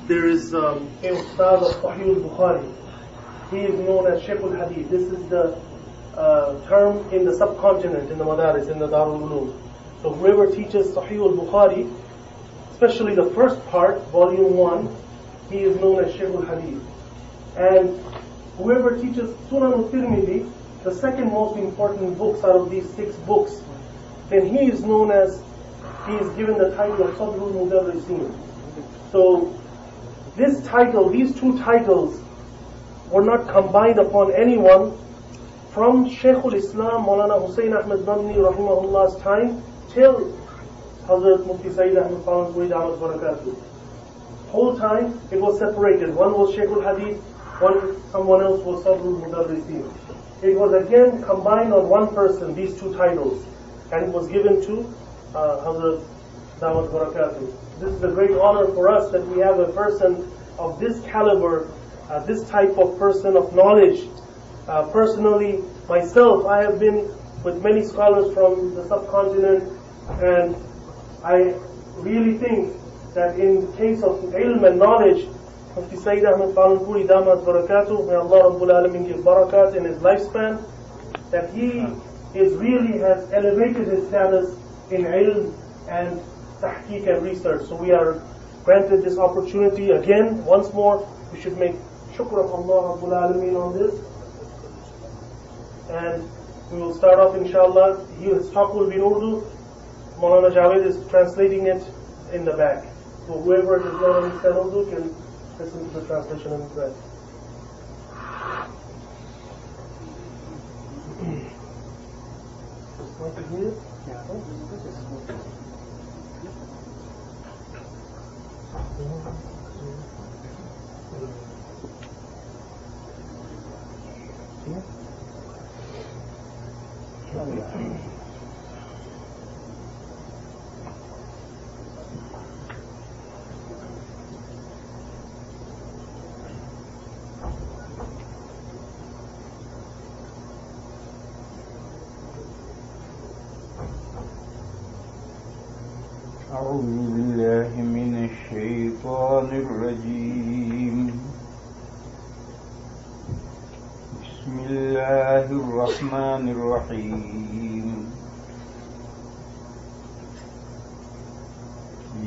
there is a Ustad of Sahih al-Bukhari. He is known as Shaykh al-Hadith. This is the term in the subcontinent, in the Madaris, in the Darul Ulum. So whoever teaches Sahih al-Bukhari, especially the first part, volume 1, he is known as Shaykh al-Hadith. And whoever teaches Sunan al-Tirmidhi, the second most important books out of these 6 books, then he is known as, he is given the title of Sadrul Mudarrisin. So this title, these 2 titles were not combined upon anyone from Shaykhul Islam Maulana Hussain Ahmad Damni Rahimahullah's time till Hazrat Mufti Sayyid Ahmad Palanpuri Damat Barakatuh. Whole time it was separated. One was Shaykhul Hadith, someone else was Sadrul Mudarrisin. It was again combined on one person, these 2 titles, and it was given to Hazrat Damat Barakatuh. This is a great honor for us that we have a person of this caliber, this type of person of knowledge. Personally, myself, I have been with many scholars from the subcontinent, and I really think that in case of ilm and knowledge, Mufti Sayyid Ahmad Palanpuri Damat Barakatuh, may Allah Rabbul Alamin give barakat in his lifespan, that he really has elevated his status in ilm and tahqiq and research. So we are granted this opportunity again, once more. We should make shukr of Allah Rabbul Alamin on this. And we will start off inshallah. His talk will be in Urdu. Maulana Javed is translating it in the back. So whoever does not understand Urdu can listen to the translation in the back. أعوذ بالله من الشيطان الرجيم. بسم الله الرحمن الرحيم.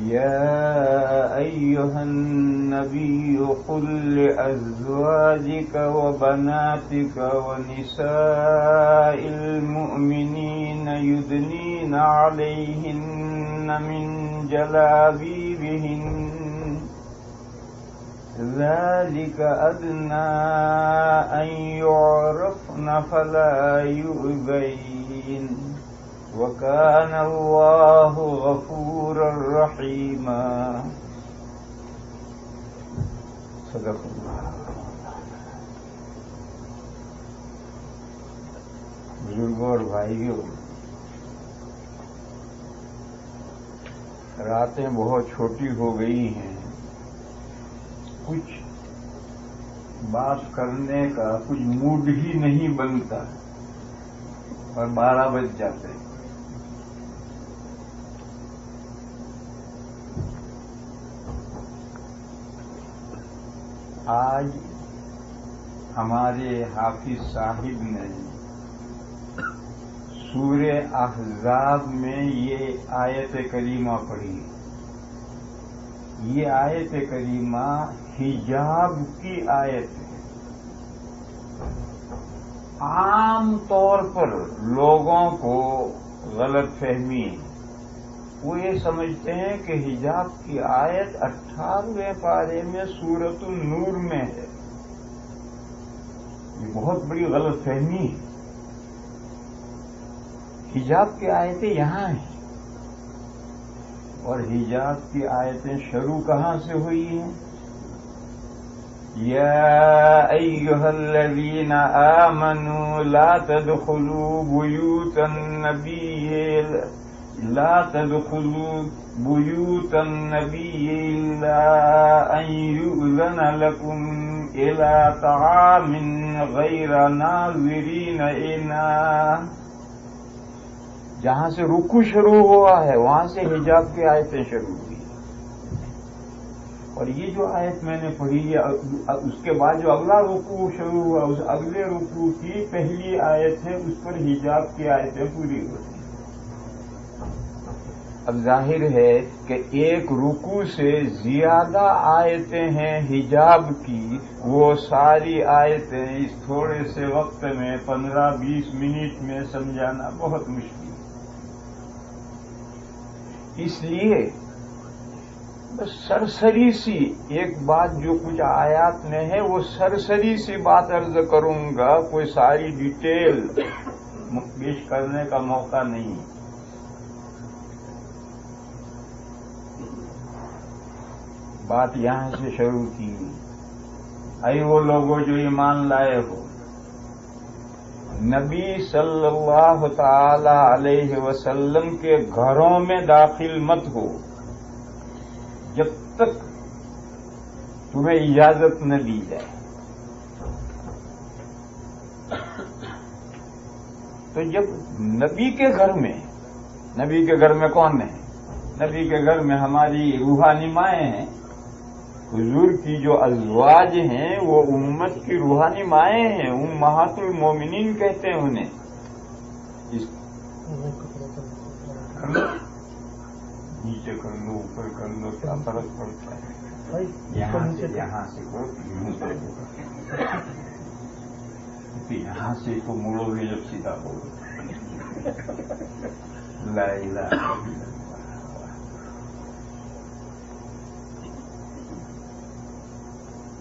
يا أيها النبي قل لأزواجك وبناتك ونساء المؤمنين يدنين عليهن من جلابيبهن ذلك أدنى أن يعرفن فلا يؤذين وكان الله غفورا رحيما. صدق اللہ. بزرگوں اور بھائیوں، راتیں بہت چھوٹی ہو گئی ہیں. کچھ بات کرنے کا کچھ موڈ ہی نہیں بنتا اور 12 بج جاتے ہیں. آج ہمارے حافظ صاحب نے سورہ احزاب میں یہ آیت کریمہ پڑھی. یہ آیت کریمہ حجاب کی آیت ہے. عام طور پر لوگوں کو غلط فہمی ہے. وہ یہ سمجھتے ہیں کہ حجاب کی آیت 18ویں پارے میں سورۃ النور میں ہے. یہ بہت بڑی غلط فہمی ہے. حجاب کی آیتیں یہاں ہیں، اور حجاب کی آیتیں شروع کہاں سے ہوئی ہیں؟ یا ایھا الذین آمنوا لا تدخلوا بیوت النبی الا ان یؤذن لکم الی طعام غیر ناظرین اناہ. جہاں سے رکوع شروع ہوا ہے وہاں سے حجاب کی آیتیں شروع ہوئی. اور یہ جو آیت میں نے پڑھی ہے اس کے بعد جو اگلا رکوع شروع ہوا اس اگلے رکوع کی پہلی آیت ہے، اس پر حجاب کی آیتیں پوری ہوتی ہیں۔ اب ظاہر ہے کہ ایک رکوع سے زیادہ آیتیں ہیں حجاب کی، وہ ساری آیتیں اس تھوڑے سے وقت میں 15-20 منٹ میں سمجھانا بہت مشکل ہے۔ اس لیے بس سرسری سی ایک بات جو کچھ آیات میں ہے وہ سرسری سی بات عرض کروں گا، کوئی ساری ڈیٹیل پیش کرنے کا موقع نہیں۔ بات یہاں سے شروع کی، اے وہ لوگوں جو ایمان لائے ہو، نبی صلی اللہ تعالی علیہ وسلم کے گھروں میں داخل مت ہو جب تک تمہیں اجازت نہ دی جائے۔ تو جب نبی کے گھر میں کون ہے؟ نبی کے گھر میں ہماری روحانی مائیں ہیں۔ حضور کی جو ازواج ہیں وہ امت کی روحانی مائیں ہیں، امہات المومنین کہتے ہیں انہیں۔ نیچے کر لو، اوپر کر لو، کیا فرق پڑتا ہے؟ یہاں سے یہاں سے تو مڑو گے جب سیدھا ہوگا۔ لا الہ الا اللہ۔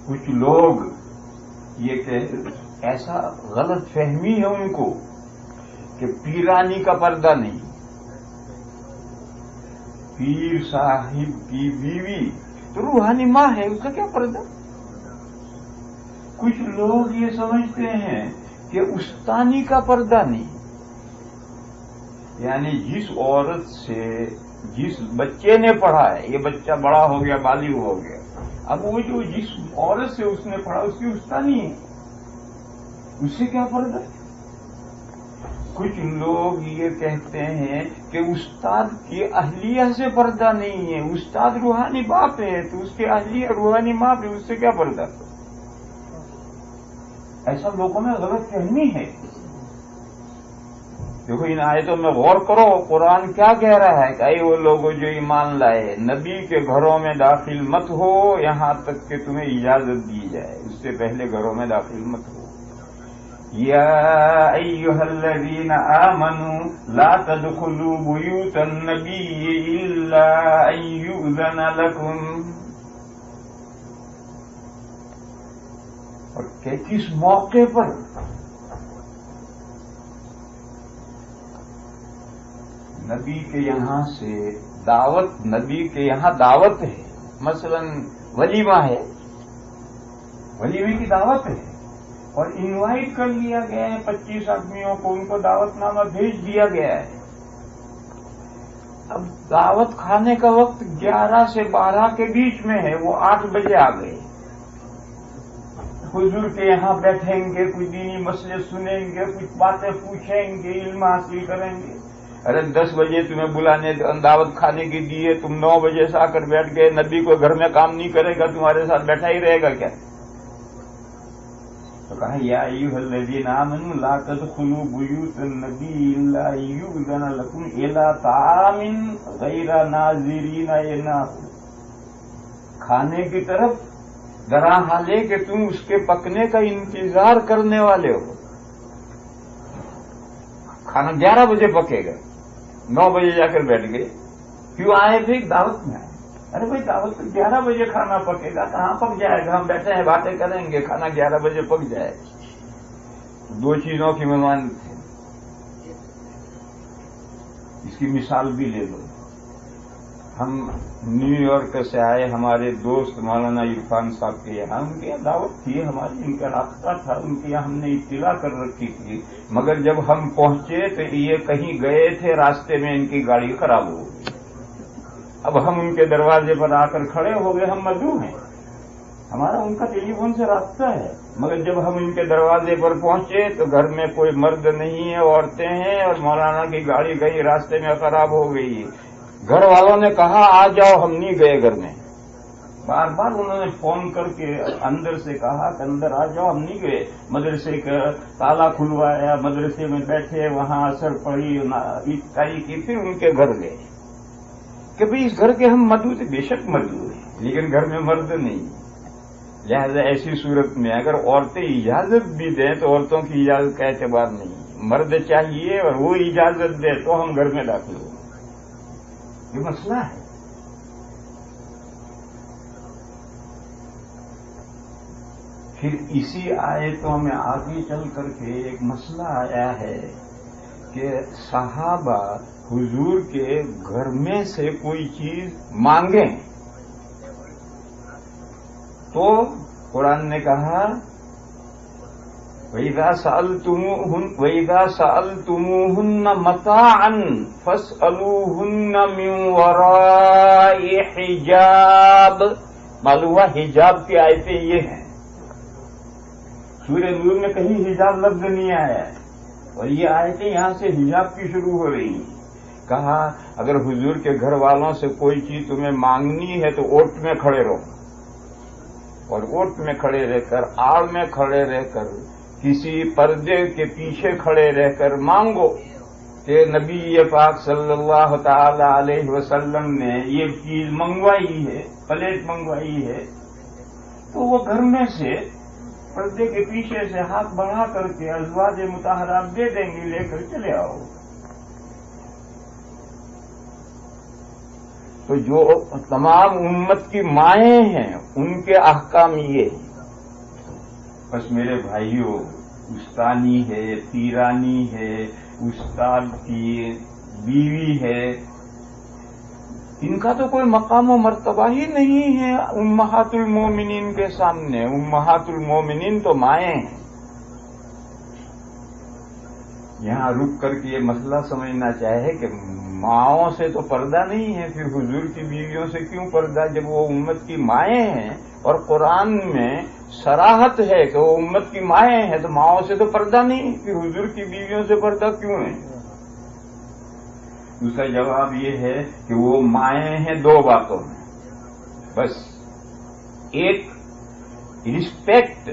کچھ لوگ یہ کہ ایسا غلط فہمی ہے ان کو کہ پیرانی کا پردہ نہیں، پیر صاحب کی بیوی تو روحانی ماں ہے، اس کا کیا پردہ؟ کچھ لوگ یہ سمجھتے ہیں کہ استانی کا پردہ نہیں، یعنی جس عورت سے جس بچے نے پڑھا ہے، یہ بچہ بڑا ہو گیا، بالغ ہو گیا، اب وہ جو جس عورت سے اس نے پڑھا اس کی استانی ہے، اس سے کیا پردہ؟ کچھ لوگ یہ کہتے ہیں کہ استاد کی اہلیہ سے پردہ نہیں ہے، استاد روحانی باپ ہے تو اس کے اہلیہ روحانی ماں ہے، اس سے کیا پردہ؟ ایسا لوگوں میں غلط فہمی ہے۔ دیکھو ان آیتوں میں غور کرو، قرآن کیا کہہ رہا ہے کہ اے وہ لوگوں جو ایمان لائے، نبی کے گھروں میں داخل مت ہو یہاں تک کہ تمہیں اجازت دی جائے، اس سے پہلے گھروں میں داخل مت ہو۔ یا ایھا الذین آمنوا لا تدخلوا بیوت النبی الا ان یؤذن لکم، اور کہ کس موقع پر نبی کے یہاں سے دعوت، نبی کے یہاں دعوت ہے، مثلا ولیمہ ہے، ولیمے کی دعوت ہے اور انوائٹ کر لیا گیا ہے 25 آدمیوں کو، ان کو دعوت نامہ بھیج دیا گیا ہے۔ اب دعوت کھانے کا وقت 11 سے 12 کے بیچ میں ہے، وہ 8 بجے آ گئے، حضور کے یہاں بیٹھیں گے، کچھ دینی مسئلے سنیں گے، کچھ باتیں پوچھیں گے، علم حاصل کریں گے۔ ارے 10 بجے تمہیں بلانے دعوت کھانے کی دی ہے، تم 9 بجے سے آ کر بیٹھ گئے، نبی کو گھر میں کام نہیں کرے گا، تمہارے ساتھ بیٹھا ہی رہے گا کیا؟ تو کہا یا ایھا الذین آمنوا لا تدخلوا بیوت النبی الا ان یؤذن لکم الی طعام غیر ناظرین اناہ، کھانے کی طرف ذرا حالے کہ تم اس کے پکنے کا انتظار کرنے والے ہو۔ کھانا 11 بجے پکے گا، 9 بجے جا کر بیٹھ گئے، کیوں آئے تھے؟ دعوت میں آئے۔ ارے بھائی دعوت 11 بجے کھانا پکے گا، کہاں پک جائے گا؟ ہم بیٹھے ہیں باتیں کریں گے، کھانا 11 بجے پک جائے گا۔ 2 چیزوں کی مہمان تھے، اس کی مثال بھی لے لو۔ ہم نیو یارک سے آئے، ہمارے دوست مولانا عرفان صاحب کے یہاں، ان کے یہاں دعوت تھی ہماری، ان کا رابطہ تھا، ان کے یہاں ہم نے اطلاع کر رکھی تھی، مگر جب ہم پہنچے تو یہ کہیں گئے تھے، راستے میں ان کی گاڑی خراب ہو گئی۔ اب ہم ان کے دروازے پر آ کر کھڑے ہو گئے، ہم مدعو ہیں، ہمارا ان کا ٹیلی فون سے رابطہ ہے، مگر جب ہم ان کے دروازے پر پہنچے تو گھر میں کوئی مرد نہیں ہے، عورتیں ہیں، اور مولانا کی گاڑی کہیں راستے میں خراب ہو گئی۔ گھر والوں نے کہا آ جاؤ، ہم نہیں گئے گھر میں، بار بار انہوں نے فون کر کے اندر سے کہا کہ اندر آ جاؤ. ہم نہیں گئے. مدرسے کا تالا کھلوایا, مدرسے میں بیٹھے, وہاں اثر پڑی, عیدکاری کی, پھر ان کے گھر گئے کہ بھئی اس گھر کے ہم مدعو تھے. بے شک مدعو ہیں, لیکن گھر میں مرد نہیں. لہذا ایسی صورت میں اگر عورتیں اجازت بھی دیں تو عورتوں کی اجازت کا اعتبار نہیں. مرد چاہیے اور وہ اجازت دے تو ہم گھر میں داخل ہوں. یہ مسئلہ ہے. پھر اسی آیتوں میں آگے چل کر کے ایک مسئلہ آیا ہے کہ صحابہ حضور کے گھر میں سے کوئی چیز مانگیں تو قرآن نے کہا وَإِذَا سَأَلْتُمُوهُنَّ مَتَاعًا فَاسْأَلُوهُنَّ مِنْ وَرَاءِ حِجَابٍ. معلوم ہوا حجاب کی آیتیں یہ ہیں. سورہ نور میں کہیں حجاب لفظ نہیں آیا ہے, اور یہ آیتیں یہاں سے حجاب کی شروع ہو رہی ہیں. کہا اگر حضور کے گھر والوں سے کوئی چیز تمہیں مانگنی ہے تو اوٹ میں کھڑے رہو, اور اوٹ میں کھڑے رہ کر, آڑ میں کھڑے رہ کر, کسی پردے کے پیچھے کھڑے رہ کر مانگو کہ نبی پاک صلی اللہ تعالی علیہ وسلم نے یہ چیز منگوائی ہے, پلیٹ منگوائی ہے, تو وہ گھر میں سے پردے کے پیچھے سے ہاتھ بڑھا کر کے ازواج مطہرات دے دیں گے, لے کر چلے آؤ. تو جو تمام امت کی مائیں ہیں ان کے احکام یہ ہیں. بس میرے بھائیوں, استانی ہے, پیرانی ہے, استاد کی بیوی ہے, ان کا تو کوئی مقام و مرتبہ ہی نہیں ہے امہات المومنین کے سامنے. امہات المومنین تو مائیں ہیں. یہاں رک کر کے یہ مسئلہ سمجھنا چاہے کہ ماؤں سے تو پردہ نہیں ہے, پھر حضور کی بیویوں سے کیوں پردہ جب وہ امت کی مائیں ہیں, اور قرآن میں صراحت ہے کہ وہ امت کی مائیں ہیں, تو ماؤں سے تو پردہ نہیں, پھر حضور کی بیویوں سے پردہ کیوں ہے؟ اس کا جواب یہ ہے کہ وہ مائیں ہیں دو باتوں میں. بس ایک رسپیکٹ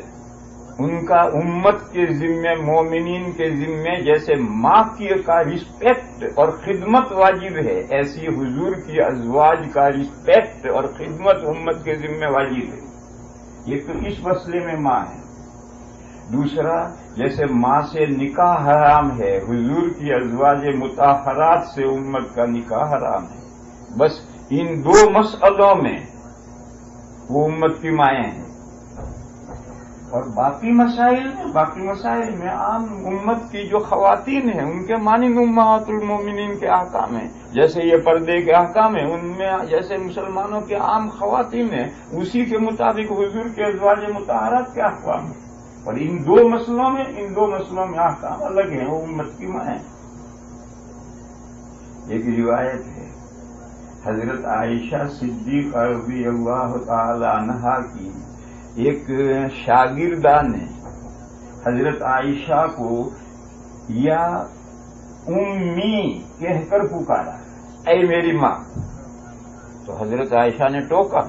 ان کا امت کے ذمے, مومنین کے ذمے جیسے ماں کی کا رسپیکٹ اور خدمت واجب ہے, ایسی حضور کی ازواج کا رسپیکٹ اور خدمت امت کے ذمے واجب ہے. یہ تو اس مسئلے میں ماں ہے. دوسرا, جیسے ماں سے نکاح حرام ہے, حضور کی ازواج مطہرات سے امت کا نکاح حرام ہے. بس ان دو مسئلوں میں وہ امت کی مائیں ہیں. اور باقی مسائل میں عام امت کی جو خواتین ہیں ان کے مانند امہات المومنین کے احکام ہیں. جیسے یہ پردے کے احکام ہیں, ان میں جیسے مسلمانوں کے عام خواتین ہیں اسی کے مطابق حضور کے ازواج مطہرات کے احکام ہیں. اور ان دو مسئلوں میں احکام الگ ہیں, وہ امت کی مائیں. ایک روایت ہے حضرت عائشہ صدیقہ رضی اللہ تعالی عنہا کی, ایک شاگردہ نے حضرت عائشہ کو یا امی کہہ کر پکارا, اے میری ماں. تو حضرت عائشہ نے ٹوکا,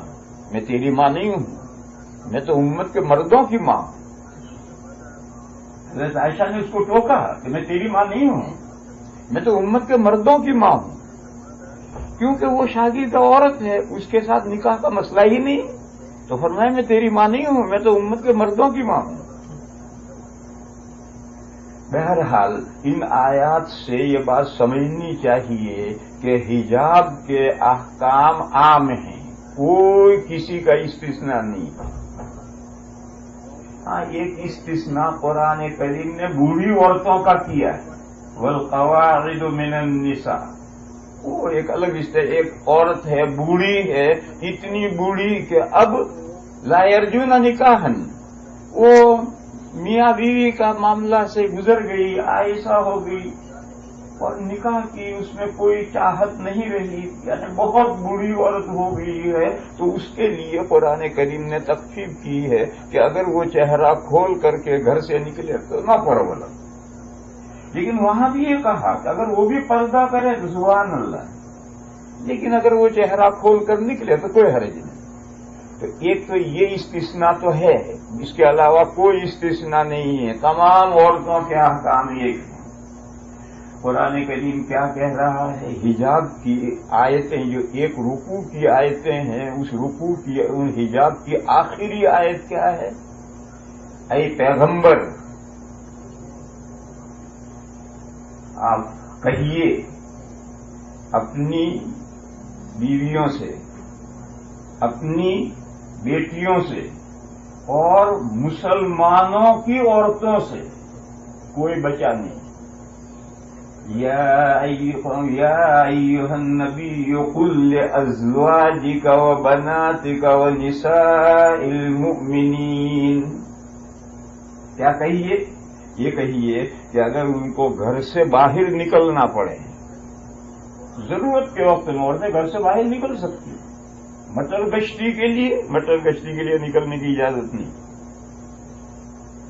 میں تیری ماں نہیں ہوں, میں تو امت کے مردوں کی ماں ہوں. حضرت عائشہ نے اس کو ٹوکا کہ میں تیری ماں نہیں ہوں, میں تو امت کے مردوں کی ماں ہوں. کیونکہ وہ شاگردہ عورت ہے, اس کے ساتھ نکاح کا مسئلہ ہی نہیں, تو فرمایا میں تیری ماں نہیں ہوں, میں تو امت کے مردوں کی ماں ہوں. بہرحال ان آیات سے یہ بات سمجھنی چاہیے کہ حجاب کے احکام عام ہیں, کوئی کسی کا استثناء نہیں. ہاں, ایک استثناء قرآن کریم نے بوڑھی عورتوں کا کیا ہے, والقواعد من النساء. وہ ایک الگ ایک عورت ہے, بوڑھی ہے, اتنی بوڑھی کہ اب لا یرجون نکاحن, وہ میاں بیوی کا معاملہ سے گزر گئی, عائشہ ہو گئی, اور نکاح کی اس میں کوئی چاہت نہیں رہی, یعنی بہت بوڑھی عورت ہو گئی ہے. تو اس کے لیے قرآن کریم نے تخفیف کی ہے کہ اگر وہ چہرہ کھول کر کے گھر سے نکلے تو نہ پرولہ. لیکن وہاں بھی یہ کہا کہ اگر وہ بھی پردہ کرے تو سبحان اللہ, لیکن اگر وہ چہرہ کھول کر نکلے تو کوئی حرج نہیں. تو ایک تو یہ استثناء تو ہے، اس کے علاوہ کوئی استثناء نہیں ہے، تمام عورتوں کے احکام ایک ہیں۔ قرآن کریم کیا کہہ رہا ہے؟ حجاب کی آیتیں جو ایک رکوع کی آیتیں ہیں، اس رکوع کی ان حجاب کی آخری آیت کیا ہے؟ اے پیغمبر آپ کہیے اپنی بیویوں سے، اپنی بیٹیوں سے اور مسلمانوں کی عورتوں سے کوئی بچا نہیں۔ یا ایھا النبی قل لازواجک وبناتک ونساء المؤمنین، کیا کہیے؟ یہ کہیے کہ اگر ان کو گھر سے باہر نکلنا پڑے، ضرورت کے وقت میں عورتیں گھر سے باہر نکل سکتی ہیں، مٹر گشتی کے لیے نکلنے کی اجازت نہیں،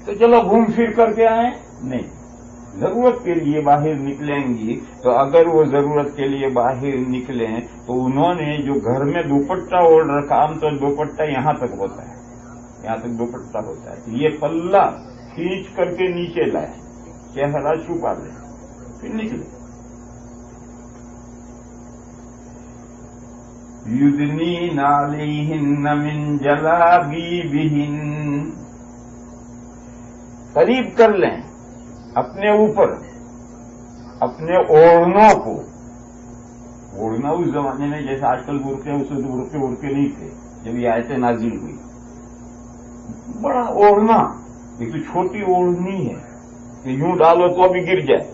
تو چلو گھوم پھر کر کے آئیں، نہیں، ضرورت کے لیے باہر نکلیں گی۔ تو اگر وہ ضرورت کے لیے باہر نکلیں تو انہوں نے جو گھر میں دوپٹہ اوڑھ رکھا، عام طور دوپٹہ یہاں تک ہوتا ہے، یہاں تک دوپٹہ ہوتا ہے، تو یہ پلہ کھینچ کر کے نیچے لائے، چہرہ چھپا لیں، پھر نکلے۔ یدنین علیہن من جلابیبہن، قریب کر لیں اپنے اوپر اپنے اوڑھنوں کو۔ اوڑھنا اس زمانے میں جیسے آج کل برقعے، اس سے برقعے نہیں تھے جب یہ آیتیں نازل ہوئی، بڑا اوڑھنا، ایک تو چھوٹی اوڑھنی ہے کہ یوں ڈالو تو بھی گر جائے،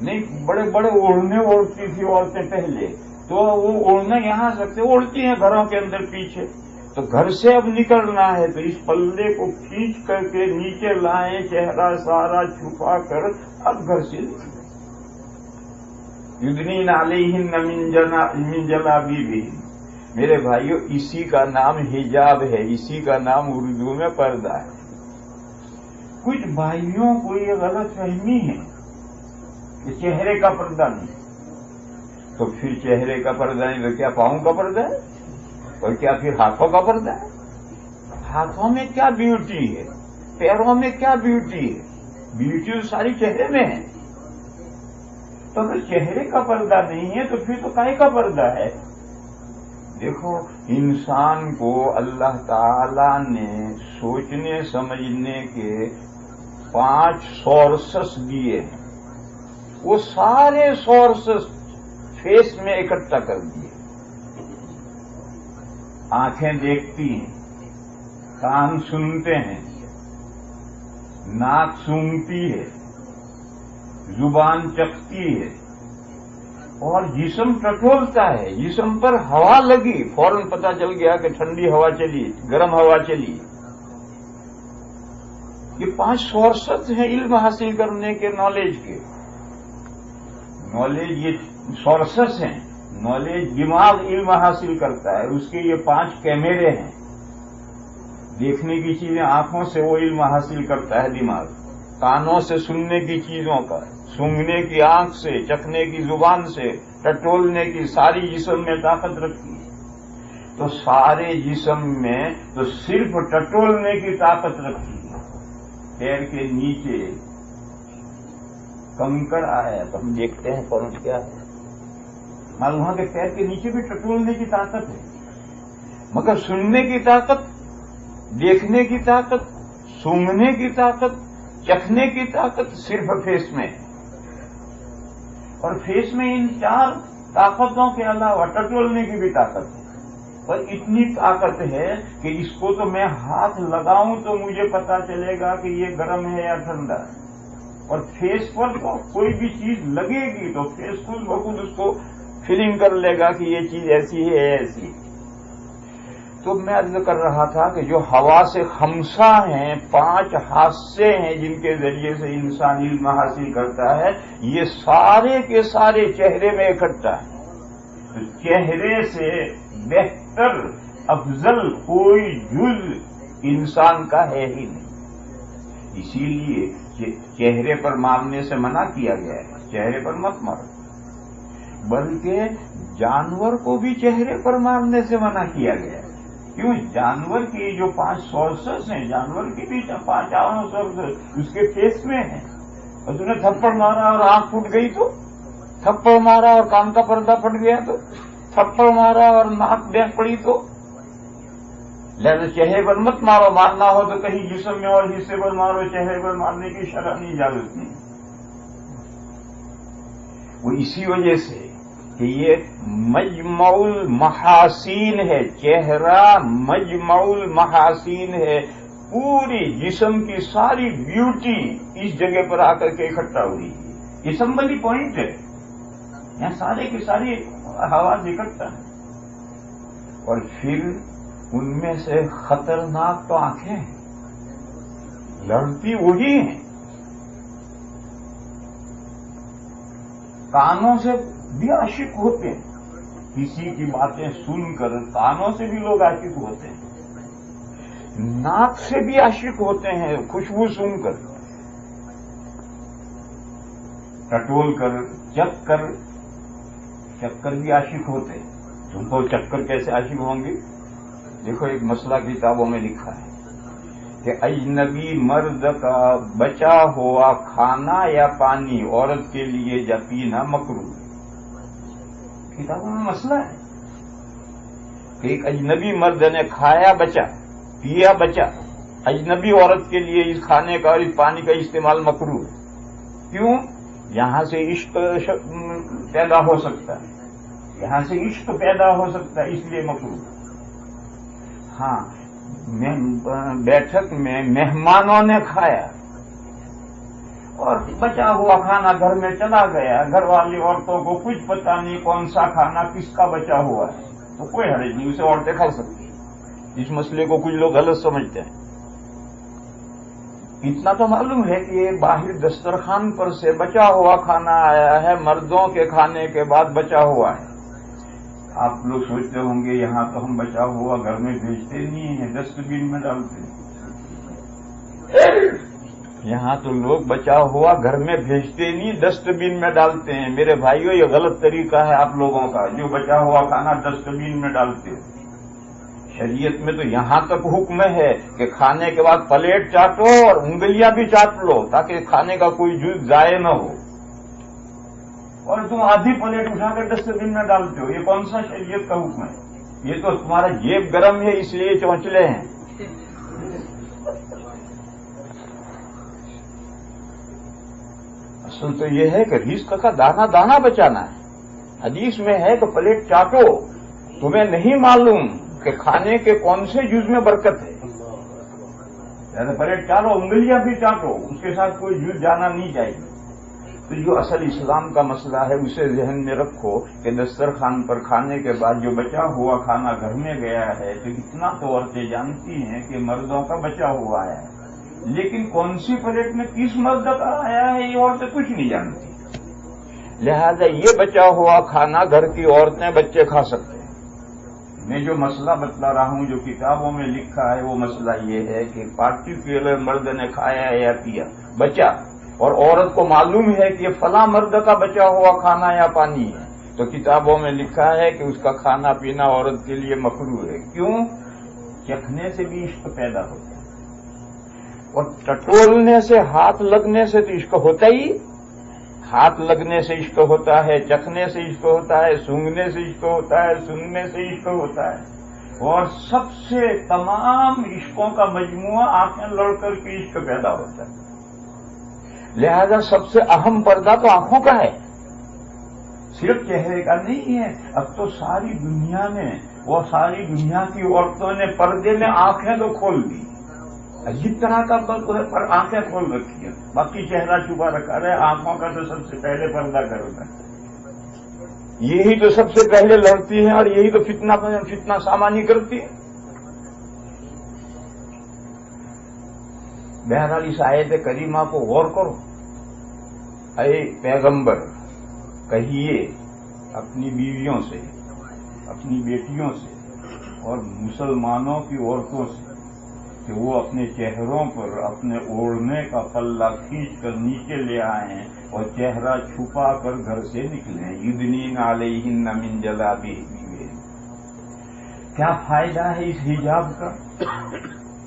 نہیں، بڑے بڑے اوڑھنے اوڑھتی تھی عورتیں پہلے، تو وہ اوڑھنا یہاں سکتے اوڑھتی ہیں گھروں کے اندر پیچھے، تو گھر سے اب نکلنا ہے تو اس پلے کو کھینچ کر کے نیچے لائیں، چہرہ سارا چھپا کر اب گھر سے نکلیں۔ یدنین علیہن من جلابیبہن، میرے بھائیو اسی کا نام حجاب ہے، اسی کا نام اردو میں پردہ ہے۔ کچھ بھائیوں کو یہ غلط فہمی ہے کہ چہرے کا پردہ نہیں، تو پھر چہرے کا پردہ نہیں تو کیا پاؤں کا پردہ ہے؟ اور کیا پھر ہاتھوں کا پردہ ہے؟ ہاتھوں میں کیا بیوٹی ہے؟ پیروں میں کیا بیوٹی ہے؟ بیوٹی تو ساری چہرے میں ہے، تو اگر چہرے کا پردہ نہیں ہے تو پھر تو کائے کا پردہ ہے؟ دیکھو، انسان کو اللہ تعالی نے سوچنے سمجھنے کے 5 سورسز دیے ہیں، وہ سارے سورسز فیس میں اکٹھا کر دیے۔ آنکھیں دیکھتی ہیں، کان سنتے ہیں، ناک سونگتی ہے، زبان چکھتی ہے، اور جسم ٹٹولتا ہے۔ جسم پر ہوا لگی فوراً پتہ چل گیا کہ ٹھنڈی ہوا چلی، گرم ہوا چلی۔ یہ 5 سورسز ہیں علم حاصل کرنے کے، نالج کے۔ نالج یہ سورسز ہیں، نالج دماغ علم حاصل کرتا ہے، اس کے یہ 5 کیمرے ہیں۔ دیکھنے کی چیزیں آنکھوں سے وہ علم حاصل کرتا ہے دماغ، کانوں سے سننے کی چیزوں کا، سونگھنے کی آنکھ سے، چکھنے کی زبان سے، ٹٹولنے کی، ساری جسم میں طاقت رکھتی ہے۔ تو سارے جسم میں تو صرف ٹٹولنے کی طاقت رکھتی ہے۔ پیر کے نیچے کنکر آیا تو ہم دیکھتے ہیں کون کیا ہے، معلوم ہے کہ پیر کے نیچے بھی ٹٹولنے کی طاقت ہے، مگر سننے کی طاقت، دیکھنے کی طاقت، سونگھنے کی طاقت، چکھنے کی طاقت صرف فیس میں ہے۔ اور فیس میں ان 4 طاقتوں کے علاوہ ٹٹولنے کی بھی طاقت ہے، اور اتنی طاقت ہے کہ اس کو تو میں ہاتھ لگاؤں تو مجھے پتا چلے گا کہ یہ گرم ہے یا ٹھنڈا ہے۔ اور فیس پر تو کوئی بھی چیز لگے گی تو فیس خود بخود اس کو فیلنگ کر لے گا کہ یہ چیز ایسی ہے ایسی۔ تو میں عرض کر رہا تھا کہ جو حواس خمسہ ہیں، 5 حاسے ہیں جن کے ذریعے سے انسان علم حاصل کرتا ہے، یہ سارے کے سارے چہرے میں اکٹھا ہیں۔ تو چہرے سے بہتر افضل کوئی جز انسان کا ہے ہی نہیں، اسی لیے چہرے پر مارنے سے منع کیا گیا ہے، چہرے پر مت مارو، بلکہ جانور کو بھی چہرے پر مارنے سے منع کیا گیا ہے۔ کیوں؟ جانور کی جو 5 سورسز ہیں، جانور کی بھی 5 سورسز اس کے فیس میں ہیں، اور تم نے تھپڑ مارا اور آنکھ پھوٹ گئی تو، تھپڑ مارا اور کان کا پردہ پھٹ گیا تو، تھپڑ مارا اور ناک ڈینگ پڑی تو، لہذا چہرے پر مت مارو، مارنا ہو تو کہیں جسم میں اور حصے پر مارو، چہرے پر مارنے کی شرعی اجازت نہیں۔ وہ اسی وجہ سے کہ یہ مجمع المحاسین ہے، چہرہ مجمع المحاسین ہے، پوری جسم کی ساری بیوٹی اس جگہ پر آ کر کے اکٹھا ہو رہی ہے۔ یہ سمبلی پوائنٹ ہے، یہاں سارے کی ساری حواس اکٹھا ہے۔ اور پھر ان میں سے خطرناک تو آنکھیں ہیں، لڑتی وہی ہیں۔ کانوں سے بھی عاشق ہوتے ہیں، کسی کی باتیں سن کر کانوں سے بھی لوگ عاشق ہوتے ہیں، ناک سے بھی عاشق ہوتے ہیں، خوشبو سن کر، ٹٹول کر، چکر بھی عاشق ہوتے ہیں۔ تم کو چکر کیسے عاشق ہوں گے؟ دیکھو ایک مسئلہ کتابوں میں لکھا ہے کہ اجنبی مرد کا بچا ہوا کھانا یا پانی عورت کے لیے یا پینا مکروہ ہے۔ کتابوں میں مسئلہ ہے کہ ایک اجنبی مرد نے کھایا بچا، پیا بچا، اجنبی عورت کے لیے اس کھانے کا اور اس پانی کا استعمال مکروہ ہے۔ کیوں؟ یہاں سے عشق پیدا ہو سکتا ہے، یہاں سے عشق پیدا ہو سکتا ہے، اس لیے مکروہ ہے۔ ہاں، بیٹھک میں مہمانوں نے کھایا اور بچا ہوا کھانا گھر میں چلا گیا، گھر والی عورتوں کو کچھ پتا نہیں کون سا کھانا کس کا بچا ہوا ہے، تو کوئی حرج نہیں، اسے عورتیں کھا سکتی ہیں۔ اس مسئلے کو کچھ لوگ غلط سمجھتے ہیں۔ اتنا تو معلوم ہے کہ یہ باہر دسترخوان پر سے بچا ہوا کھانا آیا ہے، مردوں کے کھانے کے بعد بچا ہوا ہے۔ آپ لوگ سوچتے ہوں گے یہاں تو ہم بچا ہوا گھر میں بھیجتے نہیں ہیں، ڈسٹ بین میں ڈالتے ہیں۔ یہاں تو لوگ بچا ہوا گھر میں بھیجتے نہیں، ڈسٹ بین میں ڈالتے ہیں۔ میرے بھائیوں، یہ غلط طریقہ ہے آپ لوگوں کا، جو بچا ہوا کھانا ڈسٹ بین میں ڈالتے ہو۔ شریعت میں تو یہاں تک حکم ہے کہ کھانے کے بعد پلیٹ چاٹو اور انگلیاں بھی چاٹ لو تاکہ کھانے کا کوئی جز ضائع نہ ہو، اور تم آدھی پلیٹ اٹھا کر ڈسٹ بن میں ڈالتے ہو۔ یہ کون سا شریعت کا حکم ہے؟ یہ تو تمہارا جیب گرم ہے اس لیے چونچلے ہیں۔ اصل تو یہ ہے کہ رزق کا دانہ دانہ بچانا ہے۔ حدیث میں ہے کہ پلیٹ چاٹو، تمہیں نہیں معلوم کہ کھانے کے کون سے جز میں برکت ہے، یعنی پلیٹ چاٹو، انگلیاں بھی چاٹو، اس کے ساتھ کوئی جز جانا نہیں چاہیے۔ تو جو اصل اسلام کا مسئلہ ہے اسے ذہن میں رکھو کہ دسترخوان پر کھانے کے بعد جو بچا ہوا کھانا گھر میں گیا ہے تو اتنا تو عورتیں جانتی ہیں کہ مردوں کا بچا ہوا ہے، لیکن کون سی پلیٹ میں کس مرد کا آیا ہے یہ عورتیں کچھ نہیں جانتی۔ لہذا یہ بچا ہوا کھانا گھر کی عورتیں بچے کھا سکتے ہیں۔ میں جو مسئلہ بتلا رہا ہوں، جو کتابوں میں لکھا ہے، وہ مسئلہ یہ ہے کہ پارٹیکولر مرد نے کھایا یا پیا بچا، اور عورت کو معلوم ہے کہ یہ فلاں مرد کا بچا ہوا کھانا یا پانی ہے، تو کتابوں میں لکھا ہے کہ اس کا کھانا پینا عورت کے لیے مکروہ ہے۔ کیوں؟ چکھنے سے بھی عشق پیدا ہوتا ہے، اور ٹٹولنے سے، ہاتھ لگنے سے تو عشق ہوتا ہی، ہاتھ لگنے سے عشق ہوتا ہے، چکھنے سے عشق ہوتا ہے، سونگھنے سے عشق ہوتا ہے، سننے سے عشق ہوتا ہے، اور سب سے تمام عشقوں کا مجموعہ آنکھیں لڑ کر کے عشق پیدا ہوتا ہے۔ لہذا سب سے اہم پردہ تو آنکھوں کا ہے، صرف چہرے کا نہیں ہے۔ اب تو ساری دنیا میں، وہ ساری دنیا کی عورتوں نے پردے میں آنکھیں تو کھول دی، عجیب طرح کا پر آنکھیں کھول رکھی ہیں، باقی چہرہ چھپا رکھا ہے۔ آنکھوں کا تو سب سے پہلے پردہ کرتا ہے، یہی تو سب سے پہلے لڑتی ہیں اور یہی تو فتنہ سامانی کرتی ہے۔ بہرحال اس آیت کریمہ کو غور کرو۔ اے پیغمبر، کہیے اپنی بیویوں سے، اپنی بیٹیوں سے اور مسلمانوں کی عورتوں سے کہ وہ اپنے چہروں پر اپنے اوڑھنے کا پلہ کھینچ کر نیچے لے آئیں اور چہرہ چھپا کر گھر سے نکلیں۔ یدنین علیہن من جلابیبہن، کیا فائدہ ہے اس حجاب کا؟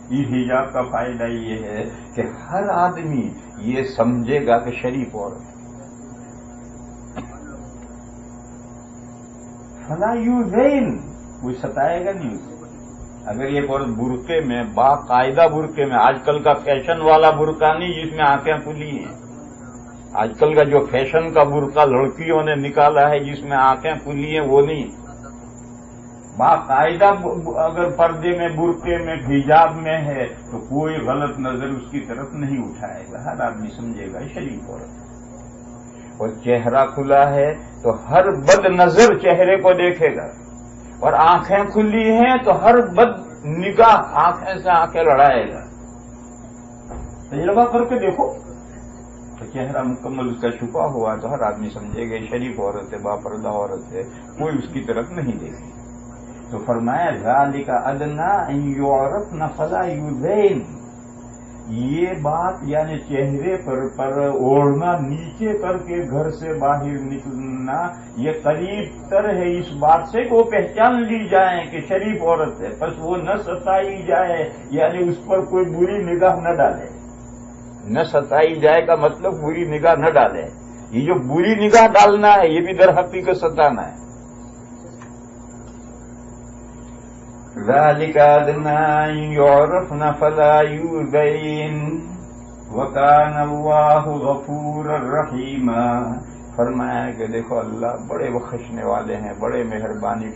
اس حجاب کا فائدہ یہ ہے کہ ہر آدمی یہ سمجھے گا کہ شریف عورت فلا یؤذین، کوئی ستائے گا نہیں اسے۔ اگر یہ عورت برقعے میں، باقاعدہ برقعے میں، آج کل کا فیشن والا برقع نہیں جس میں آنکھیں کھلی ہیں، آج کل کا جو فیشن کا برقع لڑکیوں نے نکالا ہے جس میں آنکھیں کھلی ہیں وہ نہیں، باقاعدہ اگر پردے میں، برقعے میں، حجاب میں ہے تو کوئی غلط نظر اس کی طرف نہیں اٹھائے گا، ہر آدمی سمجھے گا شریف عورت۔ اور چہرہ کھلا ہے تو ہر بد نظر چہرے کو دیکھے گا، اور آنکھیں کھلی ہیں تو ہر بد نگاہ آنکھیں سے آنکھیں لڑائے گا۔ تجربہ کر کے دیکھو تو چہرہ مکمل اس کا چھپا ہوا تو ہر آدمی سمجھے گا شریف عورت ہے، باپردہ عورت ہے، کوئی اس کی طرف نہیں دیکھے۔ تو فرمایا ذالک ادنیٰ ان یعرفن فلا یؤذین، یہ بات یعنی چہرے پر اوڑھنا، نیچے کر کے گھر سے باہر نکلنا، یہ قریب تر ہے اس بات سے کہ وہ پہچان لی جائیں کہ شریف عورت ہے، بس وہ نہ ستائی جائے، یعنی اس پر کوئی بری نگاہ نہ ڈالے۔ نہ ستائی جائے کا مطلب بری نگاہ نہ ڈالے، یہ جو بری نگاہ ڈالنا ہے یہ بھی در حقیقت ستانا ہے۔ ذَلِكَ أَدْنَىٰ أَن يُعْرَفْنَ فَلَا يُؤْذَيْنَ وَكَانَ اللَّهُ غَفُورًا رَحِيمًا۔ فرمایا کہ دیکھو اللہ بڑے بخشنے والے ہیں، بڑے مہربانی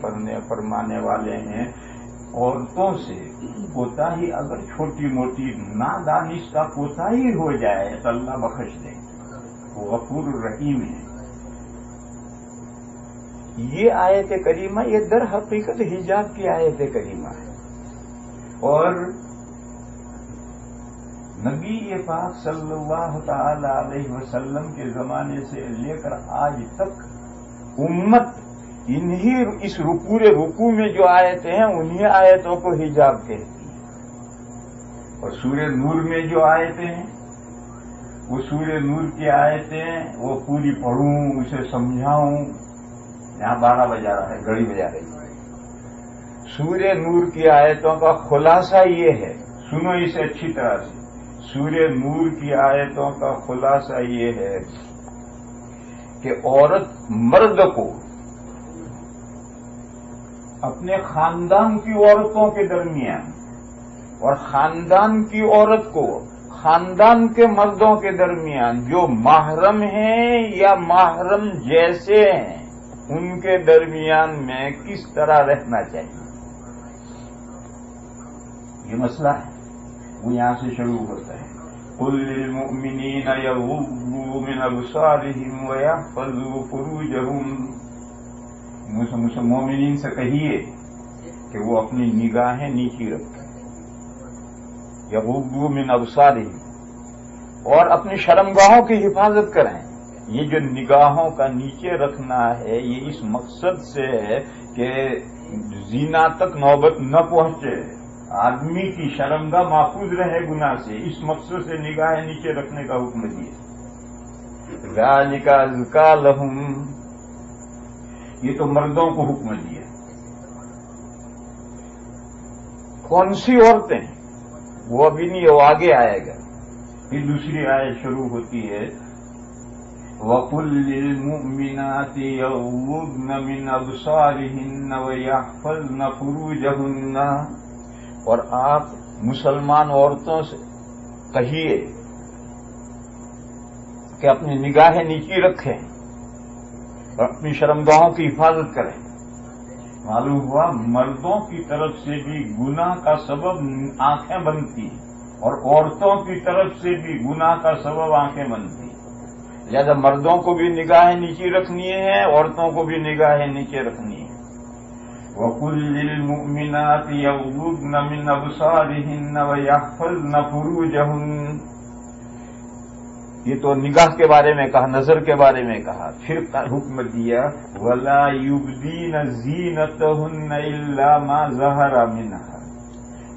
فرمانے والے ہیں، عورتوں سے کوتاہی اگر چھوٹی موٹی نادانستہ کوتاہی ہو جائے تو اللہ بخش دے، وہ غفور الرحیم ہے۔ یہ آیت کریمہ یہ در حقیقت حجاب کی آیت کریمہ ہے، اور نبی پاک صلی اللہ تعالی علیہ وسلم کے زمانے سے لے کر آج تک امت انہی اس پورے رکوع میں جو آیتیں ہیں انہی آیتوں کو حجاب کہتی ہیں، اور سورہ نور میں جو آیتیں ہیں وہ سورہ نور کی آیتیں وہ پوری پڑھوں، اسے سمجھاؤں۔ یہاں 12 بجا رہا ہے، گھڑی بجا رہی ہے۔ سورہ نور کی آیتوں کا خلاصہ یہ ہے، سنو اسے اچھی طرح سے، سورہ نور کی آیتوں کا خلاصہ یہ ہے کہ عورت مرد کو اپنے خاندان کی عورتوں کے درمیان اور خاندان کی عورت کو خاندان کے مردوں کے درمیان جو محرم ہیں یا محرم جیسے ہیں ان کے درمیان میں کس طرح رہنا چاہیے، یہ مسئلہ ہے، وہ یہاں سے شروع ہوتا ہے۔ قُل لِّلْمُؤْمِنِينَ يَغُضُّوا مِنْ أَبْصَارِهِمْ وَيَحْفَظُوا فُرُوجَهُمْ، مومنین سے کہیے کہ وہ اپنی نگاہیں نیچی رکھیں، یغضوا من ابصارہم، اور اپنی شرمگاہوں کی حفاظت کریں۔ یہ جو نگاہوں کا نیچے رکھنا ہے یہ اس مقصد سے ہے کہ زنا تک نوبت نہ پہنچے، آدمی کی شرمگاہ محفوظ رہے گناہ سے، اس مقصد سے نگاہیں نیچے رکھنے کا حکم دیا۔ ذالک ازکیٰ لہم، یہ تو مردوں کو حکم دیا۔ کون سی عورتیں وہ ابھی نہیں، وہ آگے آئے گا۔ پھر دوسری آیت شروع ہوتی ہے وَقُل لِّلْمُؤْمِنَاتِ يَغْضُضْنَ مِنْ أَبْصَارِهِنَّ وَيَحْفَظْنَ فُرُوجَهُنَّ، اور آپ مسلمان عورتوں سے کہیے کہ اپنی نگاہیں نیچی رکھیں اور اپنی شرمگاہوں کی حفاظت کریں۔ معلوم ہوا مردوں کی طرف سے بھی گناہ کا سبب آنکھیں بنتی اور عورتوں کی طرف سے بھی گناہ کا سبب آنکھیں بنتی، لہذا مردوں کو بھی نگاہیں نیچی رکھنی ہے، عورتوں کو بھی نگاہیں نیچے رکھنی ہے۔ وَقُل لِّلْمُؤْمِنَاتِ يَغْضُضْنَ مِنْ أَبْصَارِهِنَّ وَيَحْفَظْنَ فُرُوجَهُنَّ، یہ تو نگاہ کے بارے میں کہا، نظر کے بارے میں کہا، پھر حکم دیا وَلَا يُبْدِينَ زِينَتَهُنَّ إِلَّا مَا ظَهَرَ مِنْهَا،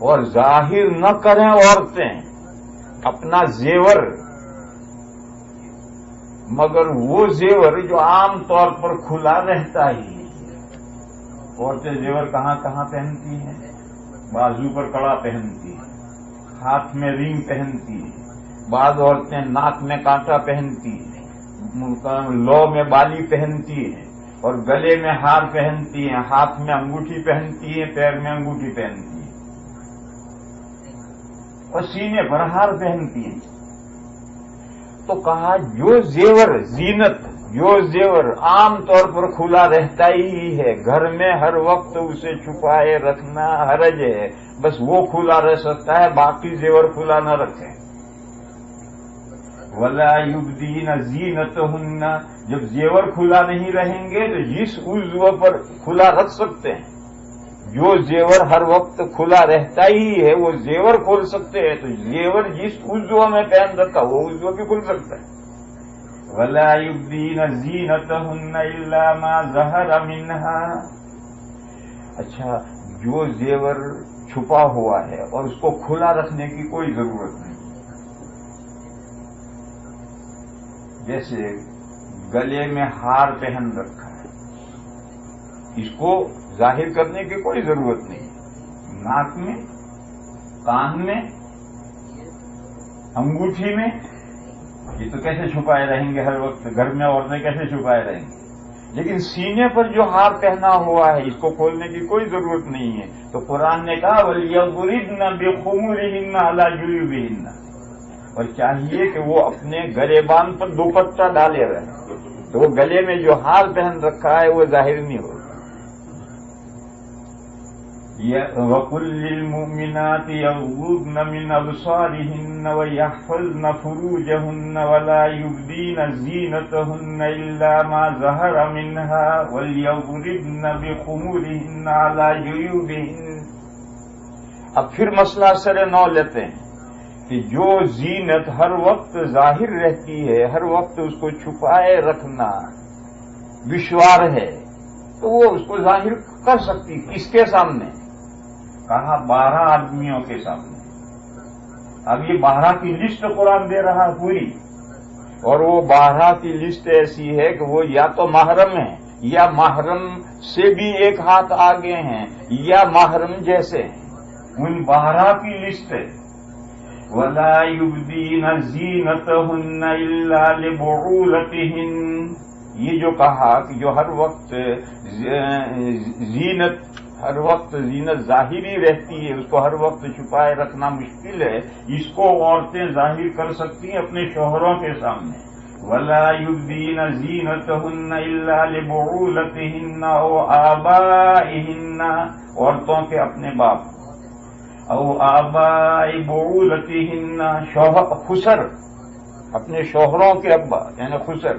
اور ظاہر نہ کریں عورتیں اپنا زیور مگر وہ زیور جو عام طور پر کھلا رہتا ہی ہے، عورتیں زیور کہاں کہاں پہنتی ہیں؟ بازو پر کڑا پہنتی ہیں، ہاتھ میں رینگ پہنتی ہیں، بعض عورتیں ناک میں کانٹا پہنتی ہیں، لو میں بالی پہنتی ہیں، اور گلے میں ہار پہنتی ہیں، ہاتھ میں انگوٹھی پہنتی ہیں، پیر میں انگوٹھی پہنتی ہیں، اور سینے پر ہار پہنتی ہیں۔ تو کہا جو زیور زینت، جو زیور عام طور پر کھلا رہتا ہی ہے، گھر میں ہر وقت اسے چھپائے رکھنا حرج ہے، بس وہ کھلا رہ سکتا ہے، باقی زیور کھلا نہ رکھیں۔ وَلَا يُبْدِينَ زِينَتَهُنَّ، جب زیور کھلا نہیں رہیں گے تو جس عضو پر کھلا رکھ سکتے ہیں، جو زیور ہر وقت کھلا رہتا ہی ہے وہ زیور کھول سکتے ہیں، تو زیور جس عضو میں پہن رکھا وہ عضو بھی کھل سکتا ہے۔ وَلَا يُبْدِينَ زِينَتَهُنَّ إِلَّا مَا ظَهَرَ مِنْهَا، اچھا جو زیور چھپا ہوا ہے اور اس کو کھلا رکھنے کی کوئی ضرورت نہیں، جیسے گلے میں ہار پہن رکھا ہے، اس کو ظاہر کرنے کی کوئی ضرورت نہیں، ناک میں، کان میں، انگوٹھی میں، یہ تو کیسے چھپائے رہیں گے؟ ہر وقت گھر میں عورتیں کیسے چھپائے رہیں گے؟ لیکن سینے پر جو ہار پہنا ہوا ہے اس کو کھولنے کی کوئی ضرورت نہیں ہے، تو قرآن نے کہا وَلْيَضْرِبْنَ بِخُمُرِهِنَّ عَلَى جُيُوبِهِنَّ، اور چاہیے کہ وہ اپنے گریبان پر دوپٹہ ڈالے رہے، تو وہ گلے میں جو ہار پہن رکھا ہے وہ ظاہر نہیں ہوگا۔ وَقُلْ لِلْمُؤْمِنَاتِ يَغْضُضْنَ مِنْ أَبْصَارِهِنَّ وَيَحْفَظْنَ فُرُوجَهُنَّ وَلَا يُبْدِينَ زِينَتَهُنَّ إِلَّا مَا ظَهَرَ مِنْهَا وَلْيَضْرِبْنَ بِخُمُرِهِنَّ عَلَى جُيُوبِهِنَّ۔ اب پھر مسئلہ سر نو لیتے ہیں کہ جو زینت ہر وقت ظاہر رہتی ہے، ہر وقت اس کو چھپائے رکھنا دشوار ہے، تو وہ اس کو ظاہر کر سکتی، کس کے سامنے؟ کہا 12 آدمیوں کے سامنے۔ اب یہ 12 کی لسٹ قرآن دے رہا پوری، اور وہ 12 کی لسٹ ایسی ہے کہ وہ یا تو محرم ہیں، یا محرم سے بھی ایک ہاتھ آگے ہیں، یا محرم جیسے ہیں، ان 12 کی لسٹ ہے۔ وَلَا يُبْدِينَ زِينَتَهُنَّ إِلَّا لِبُعُولَتِهِنَّ، یہ جو کہا کہ جو ہر وقت زینت، ہر وقت زینت ظاہری رہتی ہے، اس کو ہر وقت چھپائے رکھنا مشکل ہے، اس کو عورتیں ظاہر کر سکتی ہیں اپنے شوہروں کے سامنے۔ وَلَا يُبْدِينَ زِينَتَهُنَّ إِلَّا لِبُعُولَتِهِنَّ أَوْ آبَائِهِنَّ، عورتوں کے اپنے باپ، او آباء بعولتهن، خسر، اپنے شوہروں کے ابا یعنی خسر،